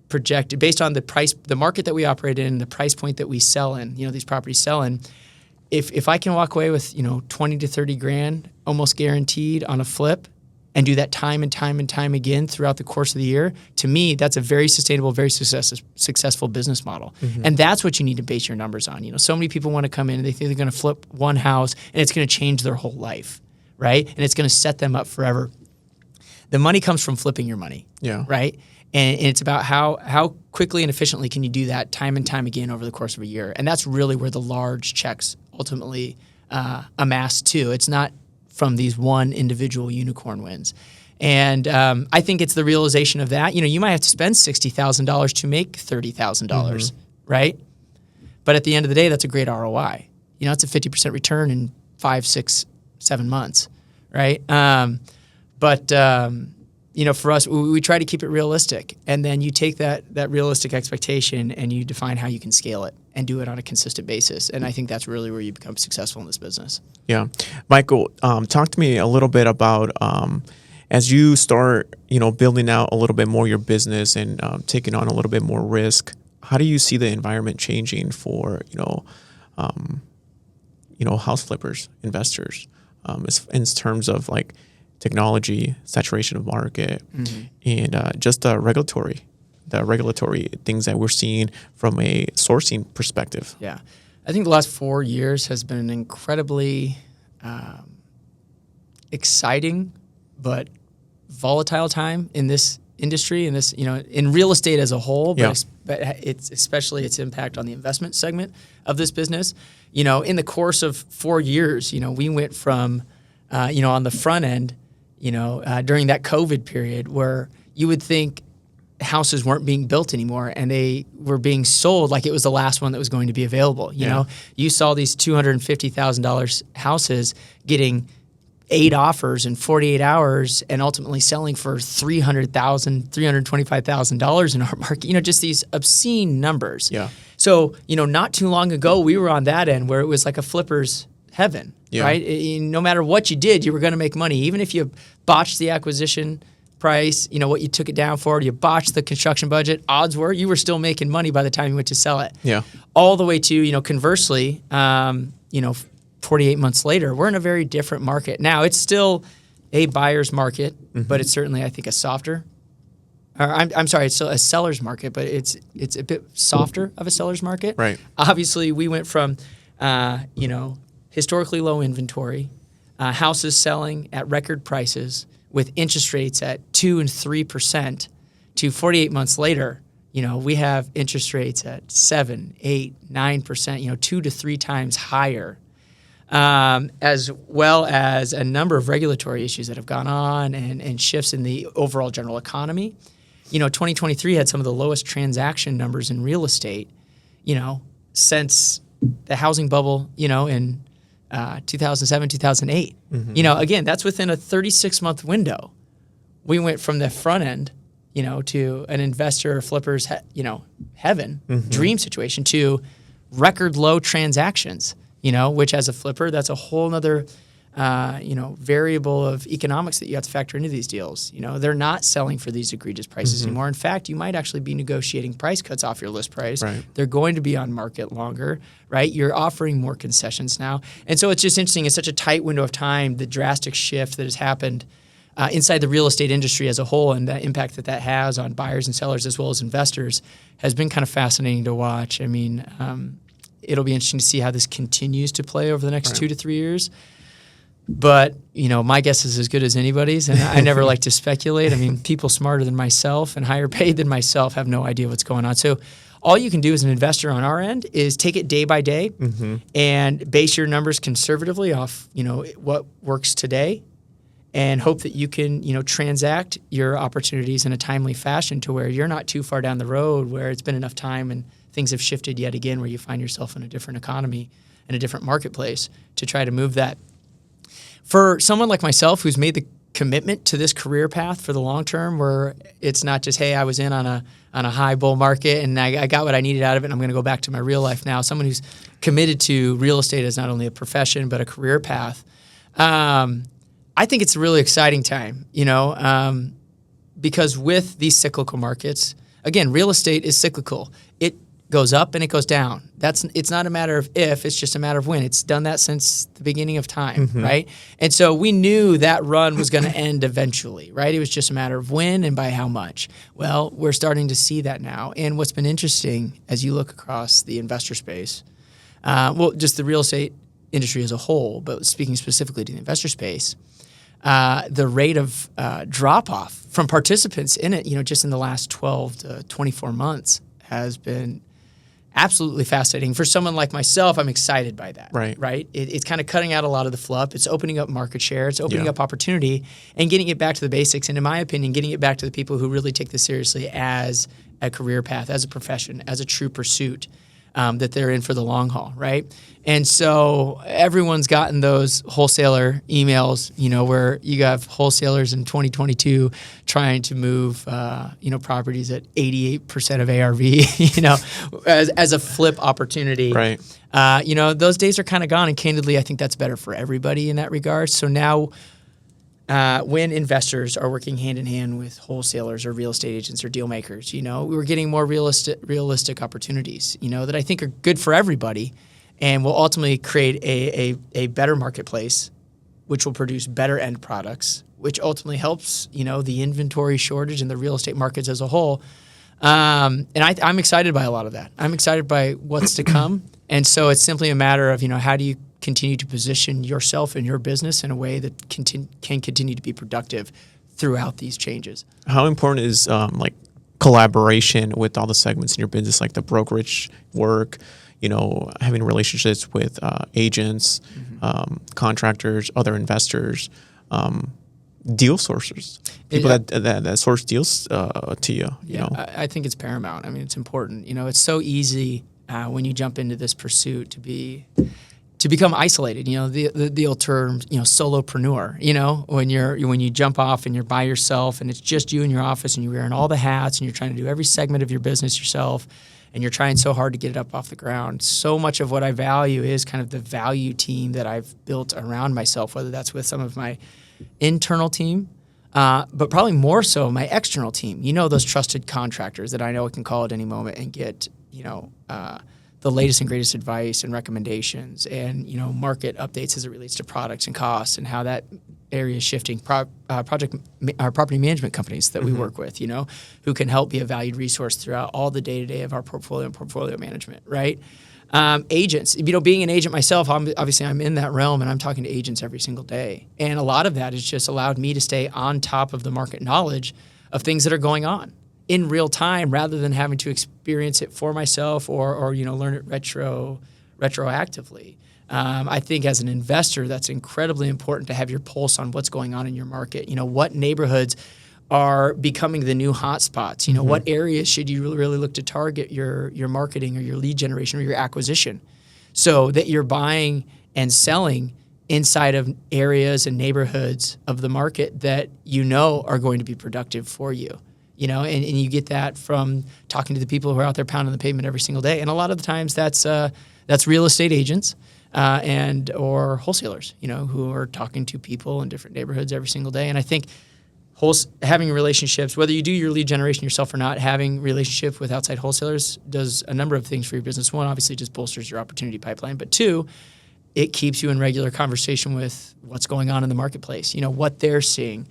projected, based on the market that we operate in, the price point that we sell in, these properties sell in, if I can walk away with, 20 to 30 grand, almost guaranteed on a flip, and do that time and time again throughout the course of the year, to me, that's a very sustainable, very successful business model. Mm-hmm. And that's what you need to base your numbers on. So many people want to come in and they think they're going to flip one house and it's going to change their whole life, right? And it's going to set them up forever. The money comes from flipping your money, right? And it's about how quickly and efficiently can you do that time and time again over the course of a year. And that's really where the large checks ultimately amass to. It's not from these one individual unicorn wins. And I think it's the realization of that. You might have to spend $60,000 to make $30,000, right? But at the end of the day, that's a great ROI. It's a 50% return in 5, 6, 7 months, right? For us, we try to keep it realistic. And then you take that realistic expectation and you define how you can scale it and do it on a consistent basis. And I think that's really where you become successful in this business. Yeah. Michael, talk to me a little bit about as you start, building out a little bit more your business and taking on a little bit more risk, how do you see the environment changing for, house flippers, investors, in terms of like technology, saturation of market, and just the regulatory things that we're seeing from a sourcing perspective? Yeah. I think the last 4 years has been an incredibly exciting but volatile time in this industry, in this, in real estate as a whole, but it's especially its impact on the investment segment of this business. In the course of 4 years, we went from, on the front end, during that COVID period where you would think houses weren't being built anymore and they were being sold like it was the last one that was going to be available. You saw these $250,000 houses getting 8 offers in 48 hours and ultimately selling for $300,000, $325,000 in our market, just these obscene numbers. Yeah. So, not too long ago, we were on that end where it was like a flipper's heaven, Yeah. right? No matter what you did, you were going to make money. Even if you botched the acquisition price, what you took it down for, you botched the construction budget, odds were you were still making money by the time you went to sell it. Yeah. All the way to, conversely, 48 months later, we're in a very different market. Now, it's still a buyer's market, but it's certainly, I think, a softer. Or I'm sorry, it's still a seller's market, but it's a bit softer of a seller's market. Right. Obviously, we went from, historically low inventory, houses selling at record prices with interest rates at 2 and 3% to 48 months later, we have interest rates at 7, 8, 9%, 2 to 3 times higher. As well as a number of regulatory issues that have gone on and shifts in the overall general economy. 2023 had some of the lowest transaction numbers in real estate, since the housing bubble, in 2007, 2008. Again, that's within a 36-month window. We went from the front end, to an investor or flipper's, heaven, dream situation to record low transactions. Which as a flipper, that's a whole nother, variable of economics that you have to factor into these deals. They're not selling for these egregious prices anymore. In fact, you might actually be negotiating price cuts off your list price. Right. They're going to be on market longer, right? You're offering more concessions now. And so it's just interesting. It's such a tight window of time, the drastic shift that has happened inside the real estate industry as a whole and the impact that has on buyers and sellers as well as investors has been kind of fascinating to watch. I mean, it'll be interesting to see how this continues to play over the next 2 to 3 years. But, my guess is as good as anybody's, and I never like to speculate. I mean, people smarter than myself and higher paid than myself have no idea what's going on. So all you can do as an investor on our end is take it day by day and base your numbers conservatively off, what works today and hope that you can, transact your opportunities in a timely fashion to where you're not too far down the road where it's been enough time and things have shifted yet again where you find yourself in a different economy and a different marketplace to try to move that. For someone like myself who's made the commitment to this career path for the long term where it's not just, hey, I was in on a high bull market and I got what I needed out of it and I'm going to go back to my real life now. Someone who's committed to real estate as not only a profession but a career path. I think it's a really exciting time, because with these cyclical markets, again, real estate is cyclical. It goes up and it goes down. It's not a matter of if, it's just a matter of when. It's done that since the beginning of time, right? And so we knew that run was going to end eventually, right? It was just a matter of when and by how much. Well, we're starting to see that now. And what's been interesting as you look across the investor space, just the real estate industry as a whole, but speaking specifically to the investor space, the rate of drop-off from participants in it, just in the last 12 to 24 months has been absolutely fascinating. For someone like myself, I'm excited by that. Right? It's kind of cutting out a lot of the fluff. It's opening up market share. It's opening up opportunity and getting it back to the basics. And in my opinion, getting it back to the people who really take this seriously as a career path, as a profession, as a true pursuit. That they're in for the long haul, right? And so everyone's gotten those wholesaler emails, where you have wholesalers in 2022 trying to move, properties at 88% of ARV, as a flip opportunity. Right. Those days are kind of gone, and candidly, I think that's better for everybody in that regard. So now, when investors are working hand in hand with wholesalers or real estate agents or deal makers, we're getting more realistic opportunities, that I think are good for everybody and will ultimately create a better marketplace, which will produce better end products, which ultimately helps, the inventory shortage in the real estate markets as a whole. And I'm excited by a lot of that. I'm excited by what's to come. And so it's simply a matter of, how do you continue to position yourself and your business in a way that can continue to be productive throughout these changes. How important is collaboration with all the segments in your business, like the brokerage work, having relationships with agents, contractors, other investors, deal sourcers, people that source deals to you. I think it's paramount. I mean, it's important. It's so easy when you jump into this pursuit to become isolated. The old term, solopreneur. When you jump off and you're by yourself and it's just you in your office and you're wearing all the hats and you're trying to do every segment of your business yourself and you're trying so hard to get it up off the ground. So much of what I value is kind of the value team that I've built around myself, whether that's with some of my internal team, but probably more so my external team. Those trusted contractors that I know I can call at any moment and get, the latest and greatest advice and recommendations and, market updates as it relates to products and costs and how that area is shifting. Property management companies that we work with, who can help be a valued resource throughout all the day-to-day of our portfolio and portfolio management, right? Agents, being an agent myself, I'm in that realm and I'm talking to agents every single day. And a lot of that has just allowed me to stay on top of the market knowledge of things that are going on in real time rather than having to experience it for myself or learn it retroactively. I think as an investor, that's incredibly important to have your pulse on what's going on in your market. What neighborhoods are becoming the new hotspots? What areas should you really look to target your marketing or your lead generation or your acquisition so that you're buying and selling inside of areas and neighborhoods of the market that are going to be productive for you. And you get that from talking to the people who are out there pounding the pavement every single day. And a lot of the times that's real estate agents or wholesalers, who are talking to people in different neighborhoods every single day. And I think having relationships, whether you do your lead generation yourself or not, having relationship with outside wholesalers does a number of things for your business. One, obviously just bolsters your opportunity pipeline. But two, it keeps you in regular conversation with what's going on in the marketplace, what they're seeing.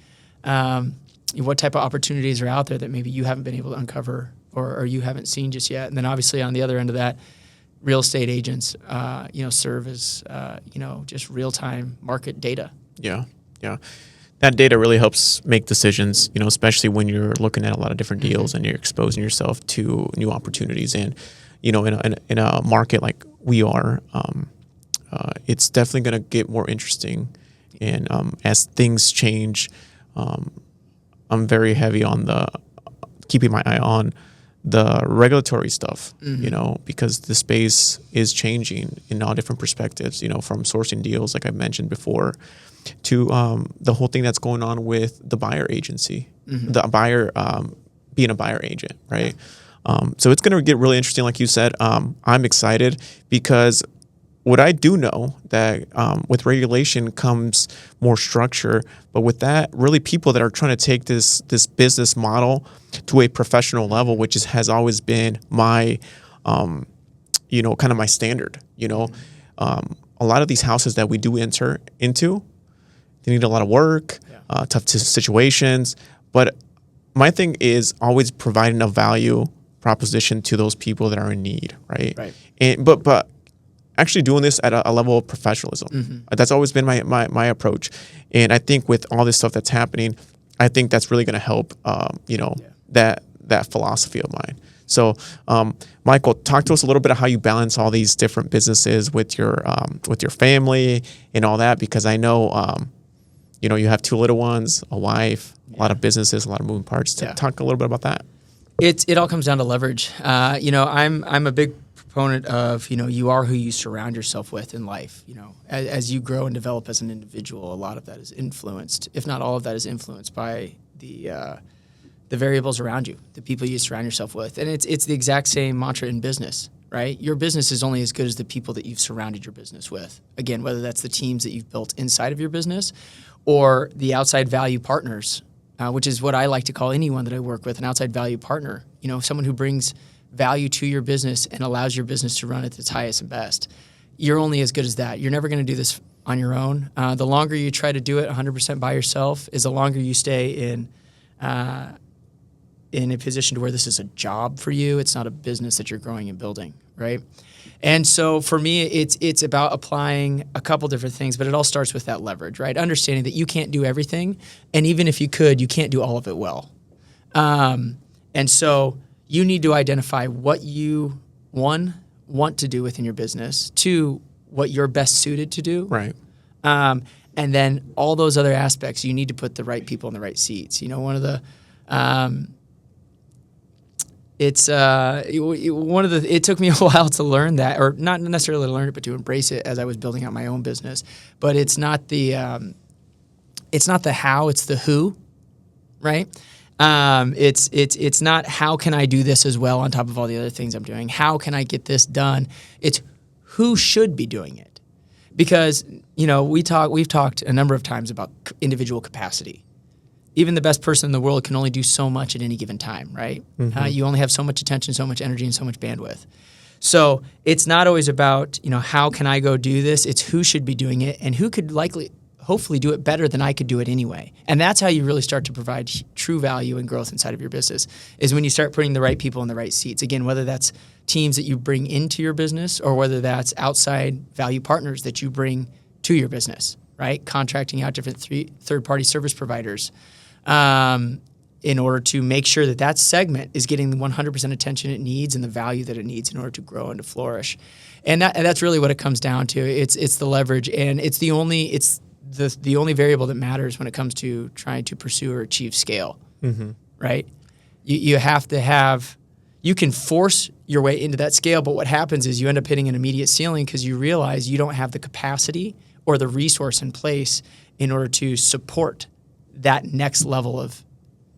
What type of opportunities are out there that maybe you haven't been able to uncover or you haven't seen just yet. And then obviously on the other end of that, real estate agents, serve as, just real-time market data. Yeah. That data really helps make decisions, especially when you're looking at a lot of different deals and you're exposing yourself to new opportunities. And, in a market like we are, it's definitely going to get more interesting. And as things change, I'm very heavy on keeping my eye on the regulatory stuff, because the space is changing in all different perspectives, from sourcing deals, like I mentioned before, to the whole thing that's going on with the buyer agency, the buyer being a buyer agent, right? So it's going to get really interesting, like you said. I'm excited because what I do know that with regulation comes more structure, but with that, really people that are trying to take this business model to a professional level, which has always been my, kind of my standard. A lot of these houses that we do enter into, they need a lot of work, tough situations. But my thing is always providing a value proposition to those people that are in need, right? Right. And but actually doing this at a level of professionalism. That's always been my approach. And I think with all this stuff that's happening, I think that's really going to help, that philosophy of mine. So, Michael, talk to us a little bit of how you balance all these different businesses with your family and all that, because I know, you have two little ones, a wife, a lot of businesses, a lot of moving parts. Talk a little bit about that. It all comes down to leverage. I'm a big proponent of, you are who you surround yourself with in life. As you grow and develop as an individual, a lot of that is influenced, if not all of that is influenced by the variables around you, the people you surround yourself with. And it's the exact same mantra in business, right? Your business is only as good as the people that you've surrounded your business with. Again, whether that's the teams that you've built inside of your business or the outside value partners, which is what I like to call anyone that I work with, an outside value partner, someone who brings value to your business and allows your business to run at its highest and best. You're only as good as that. You're never going to do this on your own. The longer you try to do it 100% by yourself is the longer you stay in a position to where this is a job for you. It's not a business that you're growing and building, right? And so for me, it's about applying a couple different things, but it all starts with that leverage, right? Understanding that you can't do everything, and even if you could, you can't do all of it well. And so you need to identify what you, one, want to do within your business, two, what you're best suited to do. Right. And then all those other aspects, you need to put the right people in the right seats. One of the, it took me a while to learn that, or not necessarily to learn it, but to embrace it as I was building out my own business. But it's not the how, it's the who, right? It's not how can I do this as well on top of all the other things I'm doing? How can I get this done? It's who should be doing it. Because, we've talked a number of times about individual capacity. Even the best person in the world can only do so much at any given time, right? Mm-hmm. You only have so much attention, so much energy, and so much bandwidth. So it's not always about, how can I go do this? It's who should be doing it and who could hopefully do it better than I could do it anyway. And that's how you really start to provide true value and growth inside of your business, is when you start putting the right people in the right seats. Again, whether that's teams that you bring into your business or whether that's outside value partners that you bring to your business, right? Contracting out different third-party service providers in order to make sure that segment is getting the 100% attention it needs and the value that it needs in order to grow and to flourish. And that's really what it comes down to. It's the leverage, and it's the only variable that matters when it comes to trying to pursue or achieve scale, right? You have to have, you can force your way into that scale, but what happens is you end up hitting an immediate ceiling because you realize you don't have the capacity or the resource in place in order to support that next level of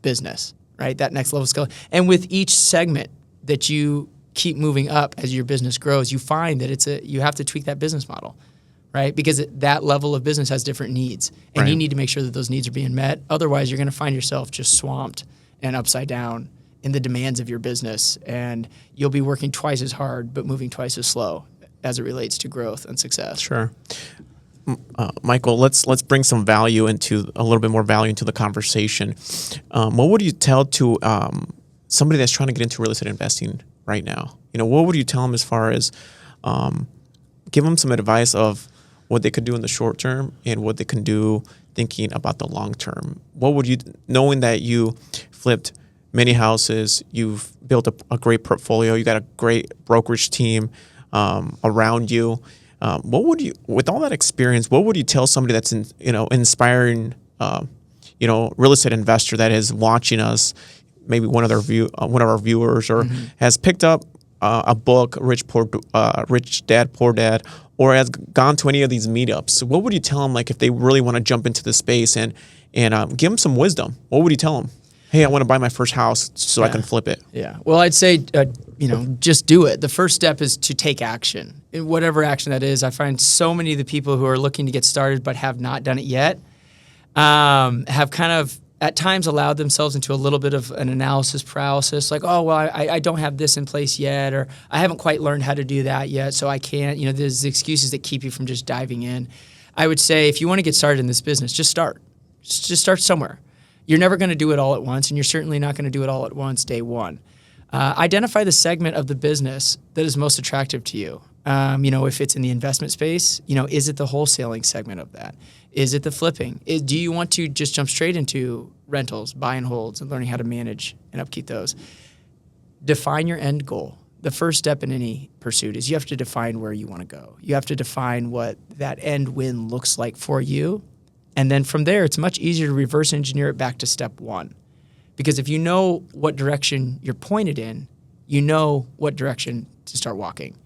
business, right? That next level of scale. And with each segment that you keep moving up as your business grows, you find that you have to tweak that business model, right? Because that level of business has different needs, and you need to make sure that those needs are being met. Otherwise, you're going to find yourself just swamped and upside down in the demands of your business, and you'll be working twice as hard but moving twice as slow as it relates to growth and success. Sure. Michael, let's bring some value into a little bit more value into the conversation. What would you tell to somebody that's trying to get into real estate investing right now? What would you tell them as far as give them some advice of what they could do in the short term and what they can do thinking about the long term? What would you, knowing that you flipped many houses, you've built a great portfolio, you got a great brokerage team around you. What would you, with all that experience, what would you tell somebody that's inspiring, real estate investor that is watching us, maybe one of our viewers, or has picked up a book, Rich Dad Poor Dad, or has gone to any of these meetups? What would you tell them, like if they really want to jump into the space and give them some wisdom? What would you tell them? Hey, I want to buy my first house so I can flip it. Yeah. Well, I'd say, just do it. The first step is to take action. Whatever action that is, I find so many of the people who are looking to get started but have not done it yet have kind of at times allowed themselves into a little bit of an analysis paralysis, like, oh, well, I don't have this in place yet, or I haven't quite learned how to do that yet, so I can't. There's excuses that keep you from just diving in. I would say if you want to get started in this business, just start. Just start somewhere. You're never going to do it all at once, and you're certainly not going to do it all at once day one. Identify the segment of the business that is most attractive to you. If it's in the investment space, is it the wholesaling segment of that? Is it the flipping? Do you want to just jump straight into rentals, buy and holds, and learning how to manage and upkeep those? Define your end goal. The first step in any pursuit is you have to define where you want to go. You have to define what that end win looks like for you. And then from there, it's much easier to reverse engineer it back to step one. Because if you know what direction you're pointed in, you know what direction to start walking.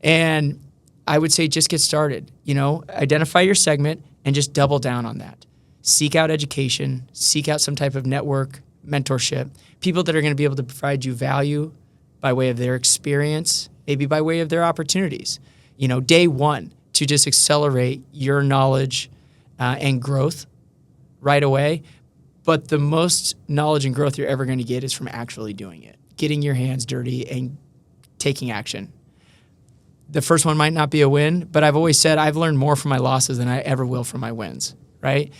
And I would say just get started. Identify your segment and just double down on that. Seek out education, seek out some type of network, mentorship, people that are going to be able to provide you value by way of their experience, maybe by way of their opportunities. Day one, to just accelerate your knowledge and growth right away. But the most knowledge and growth you're ever going to get is from actually doing it, getting your hands dirty and taking action. The first one might not be a win, but I've always said I've learned more from my losses than I ever will from my wins, right?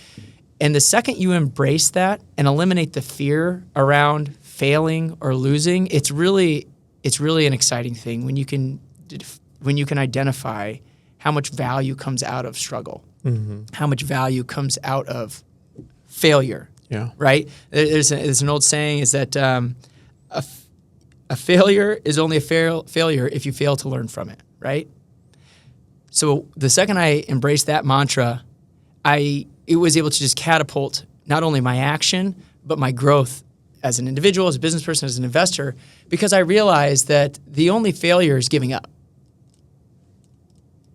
And the second you embrace that and eliminate the fear around failing or losing, it's really an exciting thing when you can identify how much value comes out of struggle, how much value comes out of failure. Yeah. Right. There's an old saying is that a failure is only a failure if you fail to learn from it. Right. So the second I embraced that mantra, it was able to just catapult not only my action but my growth as an individual, as a business person, as an investor, because I realized that the only failure is giving up.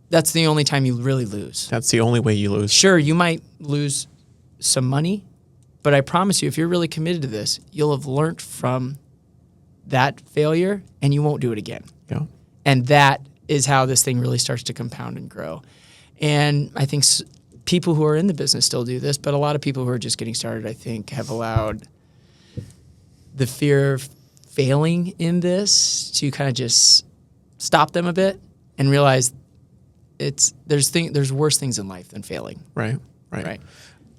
That's the only time you really lose. That's the only way you lose. Sure, you might lose some money. But I promise you, if you're really committed to this, you'll have learned from that failure and you won't do it again. Yeah. And that is how this thing really starts to compound and grow. And I think people who are in the business still do this, but a lot of people who are just getting started, I think, have allowed the fear of failing in this to kind of just stop them a bit and realize there's worse things in life than failing. Right.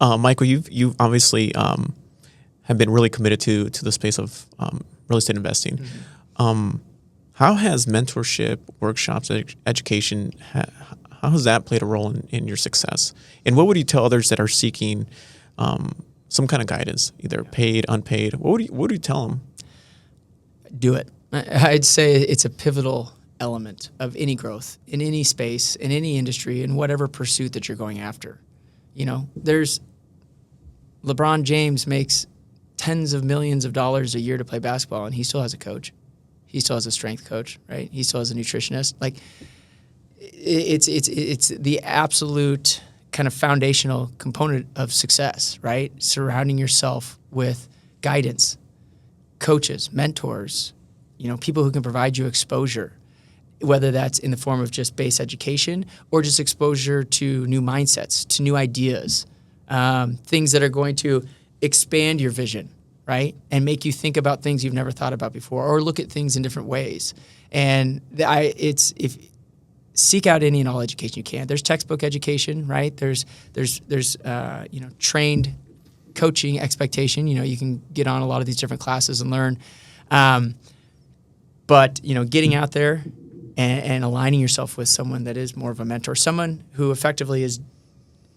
Michael, you've obviously have been really committed to the space of real estate investing. Mm-hmm. How has mentorship, workshops, education, how has that played a role in your success? And what would you tell others that are seeking some kind of guidance, either paid, unpaid? What would you tell them? Do it. I'd say it's a pivotal element of any growth in any space, in any industry, in whatever pursuit that you're going after. You know, there's LeBron James makes tens of millions of dollars a year to play basketball, and he still has a coach. He still has a strength coach, right? He still has a nutritionist. Like, it's the absolute kind of foundational component of success, right? Surrounding yourself with guidance, coaches, mentors, you know, people who can provide you exposure, whether that's in the form of just base education or just exposure to new mindsets, to new ideas, things that are going to expand your vision, right? And make you think about things you've never thought about before or look at things in different ways. And seek out any and all education you can. There's textbook education, right? There's trained coaching expectation. You know, you can get on a lot of these different classes and learn. But, you know, getting out there and aligning yourself with someone that is more of a mentor, someone who effectively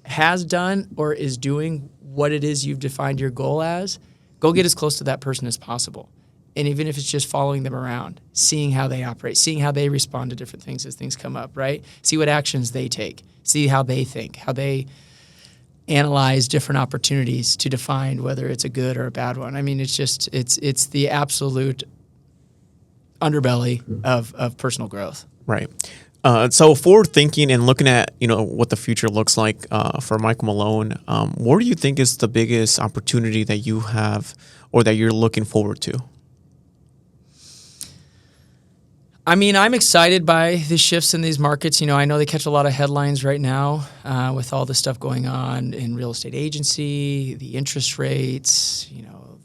has done or is doing what it is you've defined your goal as, go get as close to that person as possible. And even if it's just following them around, seeing how they operate, seeing how they respond to different things as things come up, right? See what actions they take, see how they think, how they analyze different opportunities to define whether it's a good or a bad one. I mean, it's the absolute underbelly of personal growth. Right. So forward thinking and looking at, you know, what the future looks like for Michael Malone, what do you think is the biggest opportunity that you have or that you're looking forward to? I mean, I'm excited by the shifts in these markets. You know, I know they catch a lot of headlines right now with all the stuff going on in real estate agency, the interest rates, you know,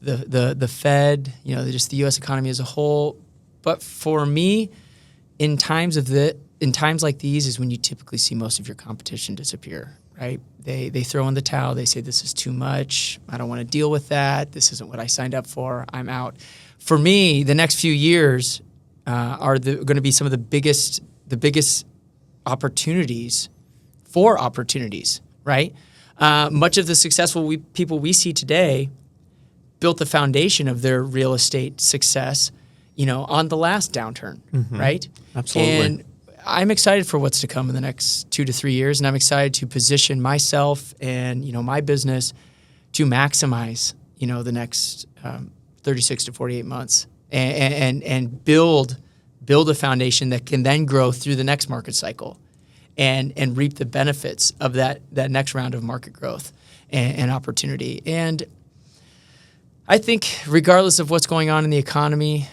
the Fed, you know, just the U.S. economy as a whole. But for me, in times like these is when you typically see most of your competition disappear, right? They throw in the towel. They say, this is too much. I don't want to deal with that. This isn't what I signed up for. I'm out. For me, the next few years are going to be some of the biggest opportunities, right? Much of the successful people we see today built the foundation of their real estate success, you know, on the last downturn, right? Absolutely. And I'm excited for what's to come in the next 2 to 3 years, and I'm excited to position myself and, you know, my business to maximize, you know, the next 36 to 48 months and build a foundation that can then grow through the next market cycle and reap the benefits of that next round of market growth and opportunity. And I think regardless of what's going on in the economy,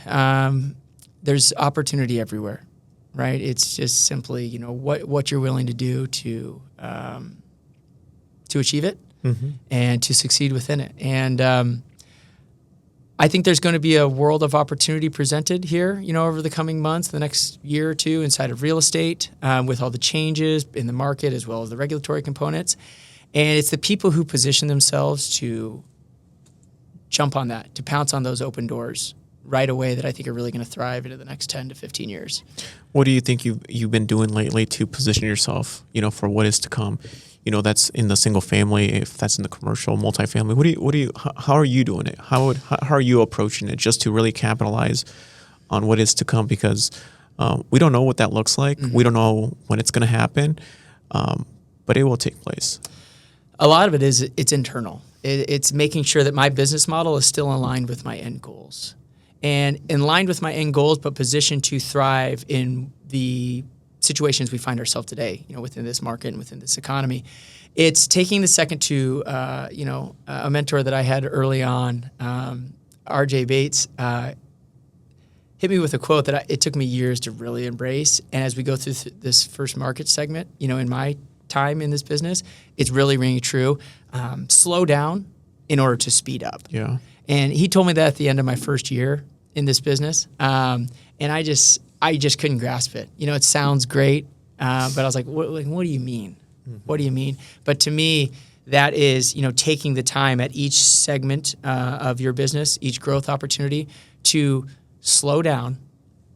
there's opportunity everywhere, right? It's just simply, you know, what you're willing to do to achieve it and to succeed within it. And I think there's going to be a world of opportunity presented here, you know, over the coming months, the next year or two inside of real estate with all the changes in the market as well as the regulatory components. And it's the people who position themselves to jump on that, to pounce on those open doors right away that I think are really going to thrive into the next 10 to 15 years. What do you think you've been doing lately to position yourself, you know, for what is to come? You know, that's in the single family, if that's in the commercial, multifamily. How are you doing it? How are you approaching it just to really capitalize on what is to come? Because we don't know what that looks like. We don't know when it's going to happen, but it will take place. A lot of it is it's internal. It's making sure that my business model is still aligned with my end goals. And in line with my end goals, but positioned to thrive in the situations we find ourselves today, within this market and within this economy. It's taking the second to, a mentor that I had early on, RJ Bates, hit me with a quote that it took me years to really embrace. And as we go through this first market segment, in my time in this business, it's really ringing true. Slow down in order to speed up. Yeah. And he told me that at the end of my first year in this business. And I just couldn't grasp it. It sounds great, but I was like, what do you mean? Mm-hmm. What do you mean? But to me, that is, taking the time at each segment of your business, each growth opportunity, to slow down,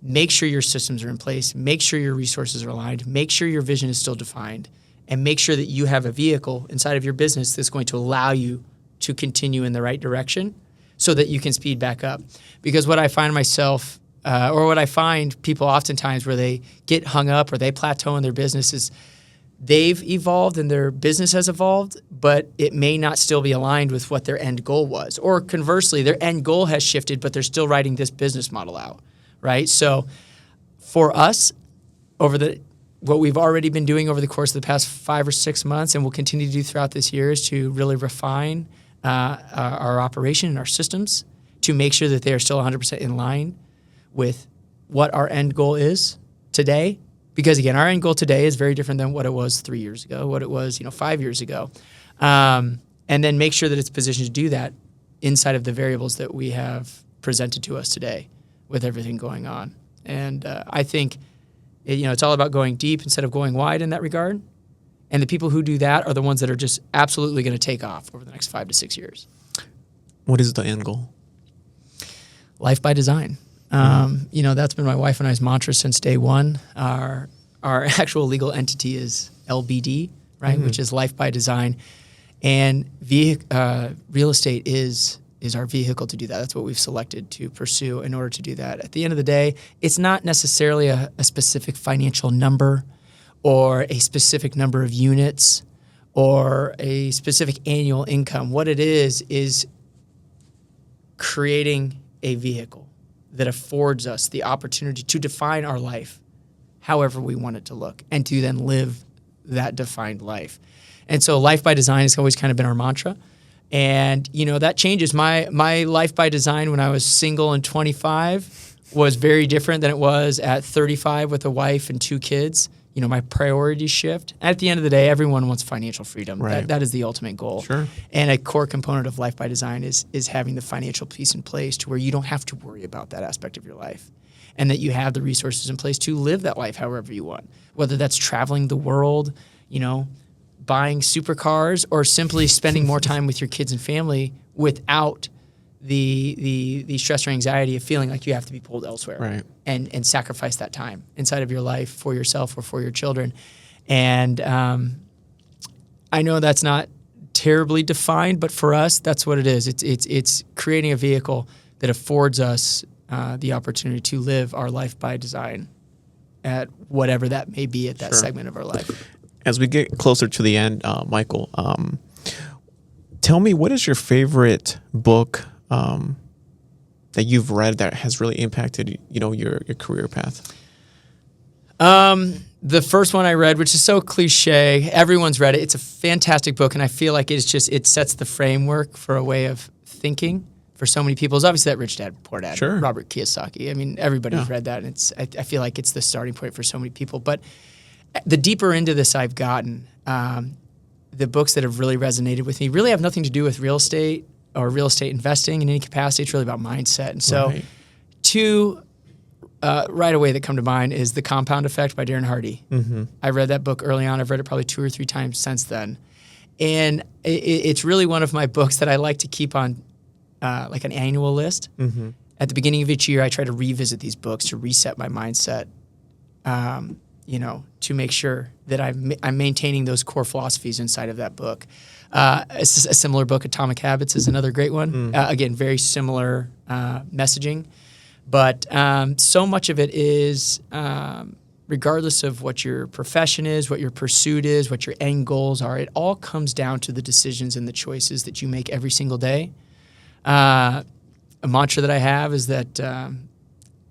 make sure your systems are in place, make sure your resources are aligned, make sure your vision is still defined, and make sure that you have a vehicle inside of your business that's going to allow you to continue in the right direction so that you can speed back up. Because what I find myself, or what I find people oftentimes where they get hung up or they plateau in their business is they've evolved and their business has evolved, but it may not still be aligned with what their end goal was. Or conversely, their end goal has shifted, but they're still writing this business model out, right? So for us, what we've already been doing over the course of the past 5 or 6 months and will continue to do throughout this year is to really refine our operation and our systems to make sure that they are still 100% in line with what our end goal is today. Because again, our end goal today is very different than what it was 3 years ago, what it was 5 years ago. And then make sure that it's positioned to do that inside of the variables that we have presented to us today with everything going on. And I think it's all about going deep instead of going wide in that regard. And the people who do that are the ones that are just absolutely going to take off over the next 5 to 6 years. What is the end goal? Life by design. That's been my wife and I's mantra since day one. Our actual legal entity is LBD, right, which is Life by Design. And real estate is our vehicle to do that. That's what we've selected to pursue in order to do that. At the end of the day, it's not necessarily a specific financial number or a specific number of units or a specific annual income. What it is creating a vehicle that affords us the opportunity to define our life however we want it to look and to then live that defined life. And so life by design has always kind of been our mantra. And, that changes. My life by design when I was single and 25 was very different than it was at 35 with a wife and 2 kids. My priorities shift. At the end of the day, everyone wants financial freedom. Right. That is the ultimate goal. Sure. And a core component of life by design is having the financial piece in place to where you don't have to worry about that aspect of your life and that you have the resources in place to live that life however you want, whether that's traveling the world, buying supercars, or simply spending more time with your kids and family without the stress or anxiety of feeling like you have to be pulled elsewhere, right, and sacrifice that time inside of your life for yourself or for your children. And I know that's not terribly defined, but for us, that's what it is. It's creating a vehicle that affords us the opportunity to live our life by design at whatever that may be at that segment of our life. As we get closer to the end, Michael, tell me, what is your favorite book that you've read that has really impacted, your career path? The first one I read, which is so cliche, everyone's read it. It's a fantastic book, and I feel like it sets the framework for a way of thinking for so many people. It's obviously that Rich Dad, Poor Dad, Robert Kiyosaki. I mean, everybody's read that, and I feel like it's the starting point for so many people. But the deeper into this I've gotten, the books that have really resonated with me really have nothing to do with real estate or real estate investing in any capacity. It's really about mindset. And so two right away that come to mind is The Compound Effect by Darren Hardy. Mm-hmm. I read that book early on. I've read it probably 2 or 3 times since then. And it's really one of my books that I like to keep on like an annual list. Mm-hmm. At the beginning of each year, I try to revisit these books to reset my mindset, to make sure that I'm maintaining those core philosophies inside of that book. A similar book, Atomic Habits, is another great one. Again, very similar messaging. But so much of it is, regardless of what your profession is, what your pursuit is, what your end goals are, it all comes down to the decisions and the choices that you make every single day. A mantra that I have is that,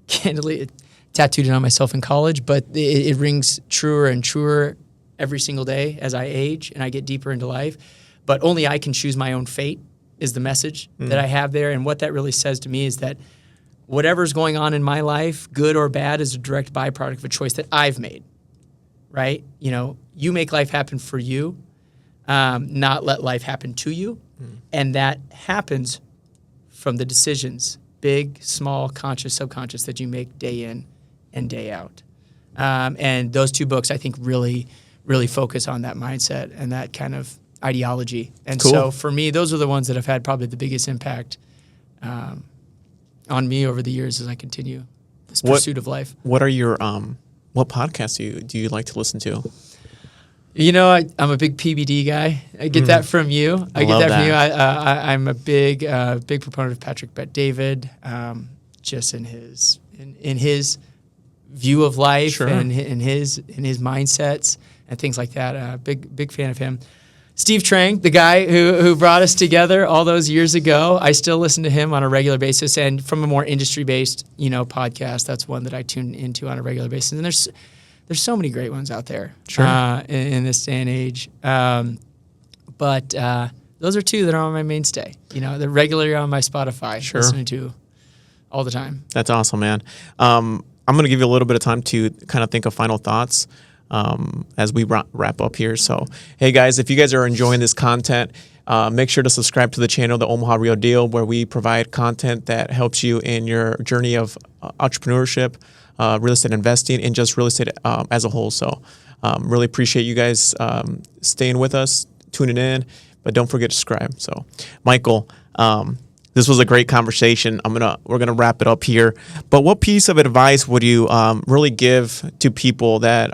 candidly, tattooed it on myself in college, but it rings truer and truer every single day as I age and I get deeper into life. But only I can choose my own fate is the message that I have there. And what that really says to me is that whatever's going on in my life, good or bad, is a direct byproduct of a choice that I've made, right? You know, you make life happen for you, not let life happen to you. And that happens from the decisions, big, small, conscious, subconscious, that you make day in and day out. And those two books, I think, really focus on that mindset and that kind of ideology. And so for me, those are the ones that have had probably the biggest impact on me over the years as I continue this pursuit of life. What are your what podcasts do you like to listen to? You know, I'm a big PBD guy. I get that from you. I get that from you. I'm a big proponent of Patrick Bet-David, just in his view of life and in his mindsets and things like that. Big fan of him. Steve Trang, the guy who brought us together all those years ago, I still listen to him on a regular basis. And from a more industry-based, podcast, that's one that I tune into on a regular basis. And there's so many great ones out there in this day and age. But those are two that are on my mainstay. They're regularly on my Spotify, listening to all the time. That's awesome, man. I'm going to give you a little bit of time to kind of think of final thoughts as we wrap up here. So, hey guys, if you guys are enjoying this content, make sure to subscribe to the channel, The Omaha Real Deal, where we provide content that helps you in your journey of entrepreneurship, real estate investing, and just real estate as a whole. So, really appreciate you guys staying with us, tuning in, but don't forget to subscribe. So, Michael, this was a great conversation. We're gonna wrap it up here. But what piece of advice would you really give to people that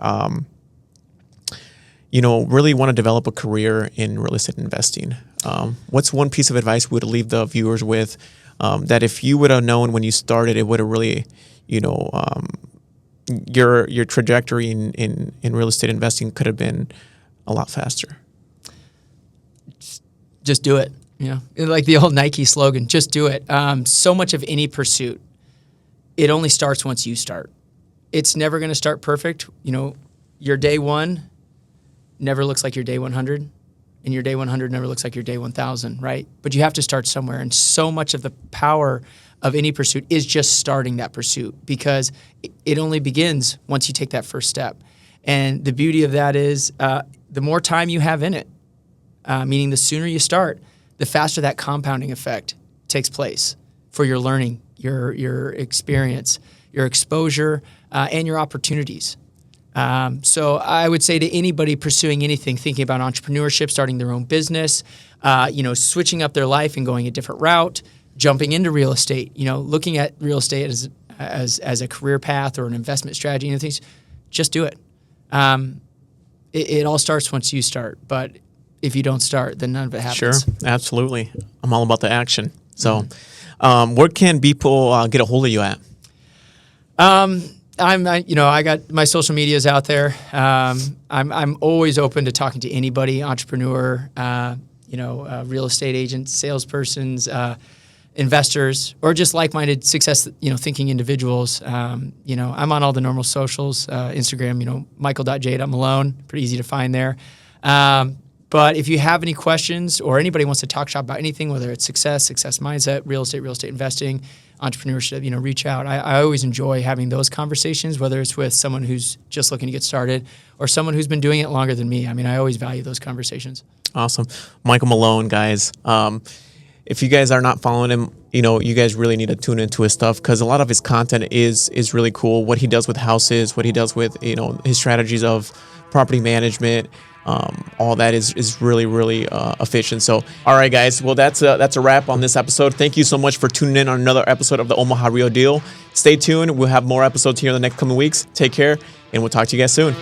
really want to develop a career in real estate investing? What's one piece of advice you would leave the viewers with that if you would have known when you started, it would have really, your trajectory in real estate investing could have been a lot faster? Just do it. Like the old Nike slogan, just do it. So much of any pursuit, it only starts once you start. It's never going to start perfect. Your day one never looks like your day 100, and your day 100 never looks like your day 1,000, right? But you have to start somewhere, and so much of the power of any pursuit is just starting that pursuit, because it only begins once you take that first step. And the beauty of that is the more time you have in it, meaning the sooner you start, the faster that compounding effect takes place for your learning, your experience, your exposure, and your opportunities. So I would say to anybody pursuing anything, thinking about entrepreneurship, starting their own business, switching up their life and going a different route, jumping into real estate, looking at real estate as a career path or an investment strategy, things, just do it. It all starts once you start, but if you don't start, then none of it happens. Sure, absolutely. I'm all about the action. So, where can people get a hold of you at? I got my social medias out there. I'm always open to talking to anybody, entrepreneur, real estate agents, salespersons, investors, or just like-minded success, thinking individuals. I'm on all the normal socials, Instagram, michael.j.malone, pretty easy to find there. But if you have any questions or anybody wants to talk shop about anything, whether it's success mindset, real estate investing, entrepreneurship, reach out. I always enjoy having those conversations, whether it's with someone who's just looking to get started or someone who's been doing it longer than me. I always value those conversations. Awesome. Michael Malone, guys. If you guys are not following him, you guys really need to tune into his stuff, because a lot of his content is really cool. What he does with houses, what he does with, his strategies of property management, all that is really, really efficient. So, all right, guys. Well, that's a wrap on this episode. Thank you so much for tuning in on another episode of the Omaha Real Deal. Stay tuned. We'll have more episodes here in the next coming weeks. Take care, and we'll talk to you guys soon.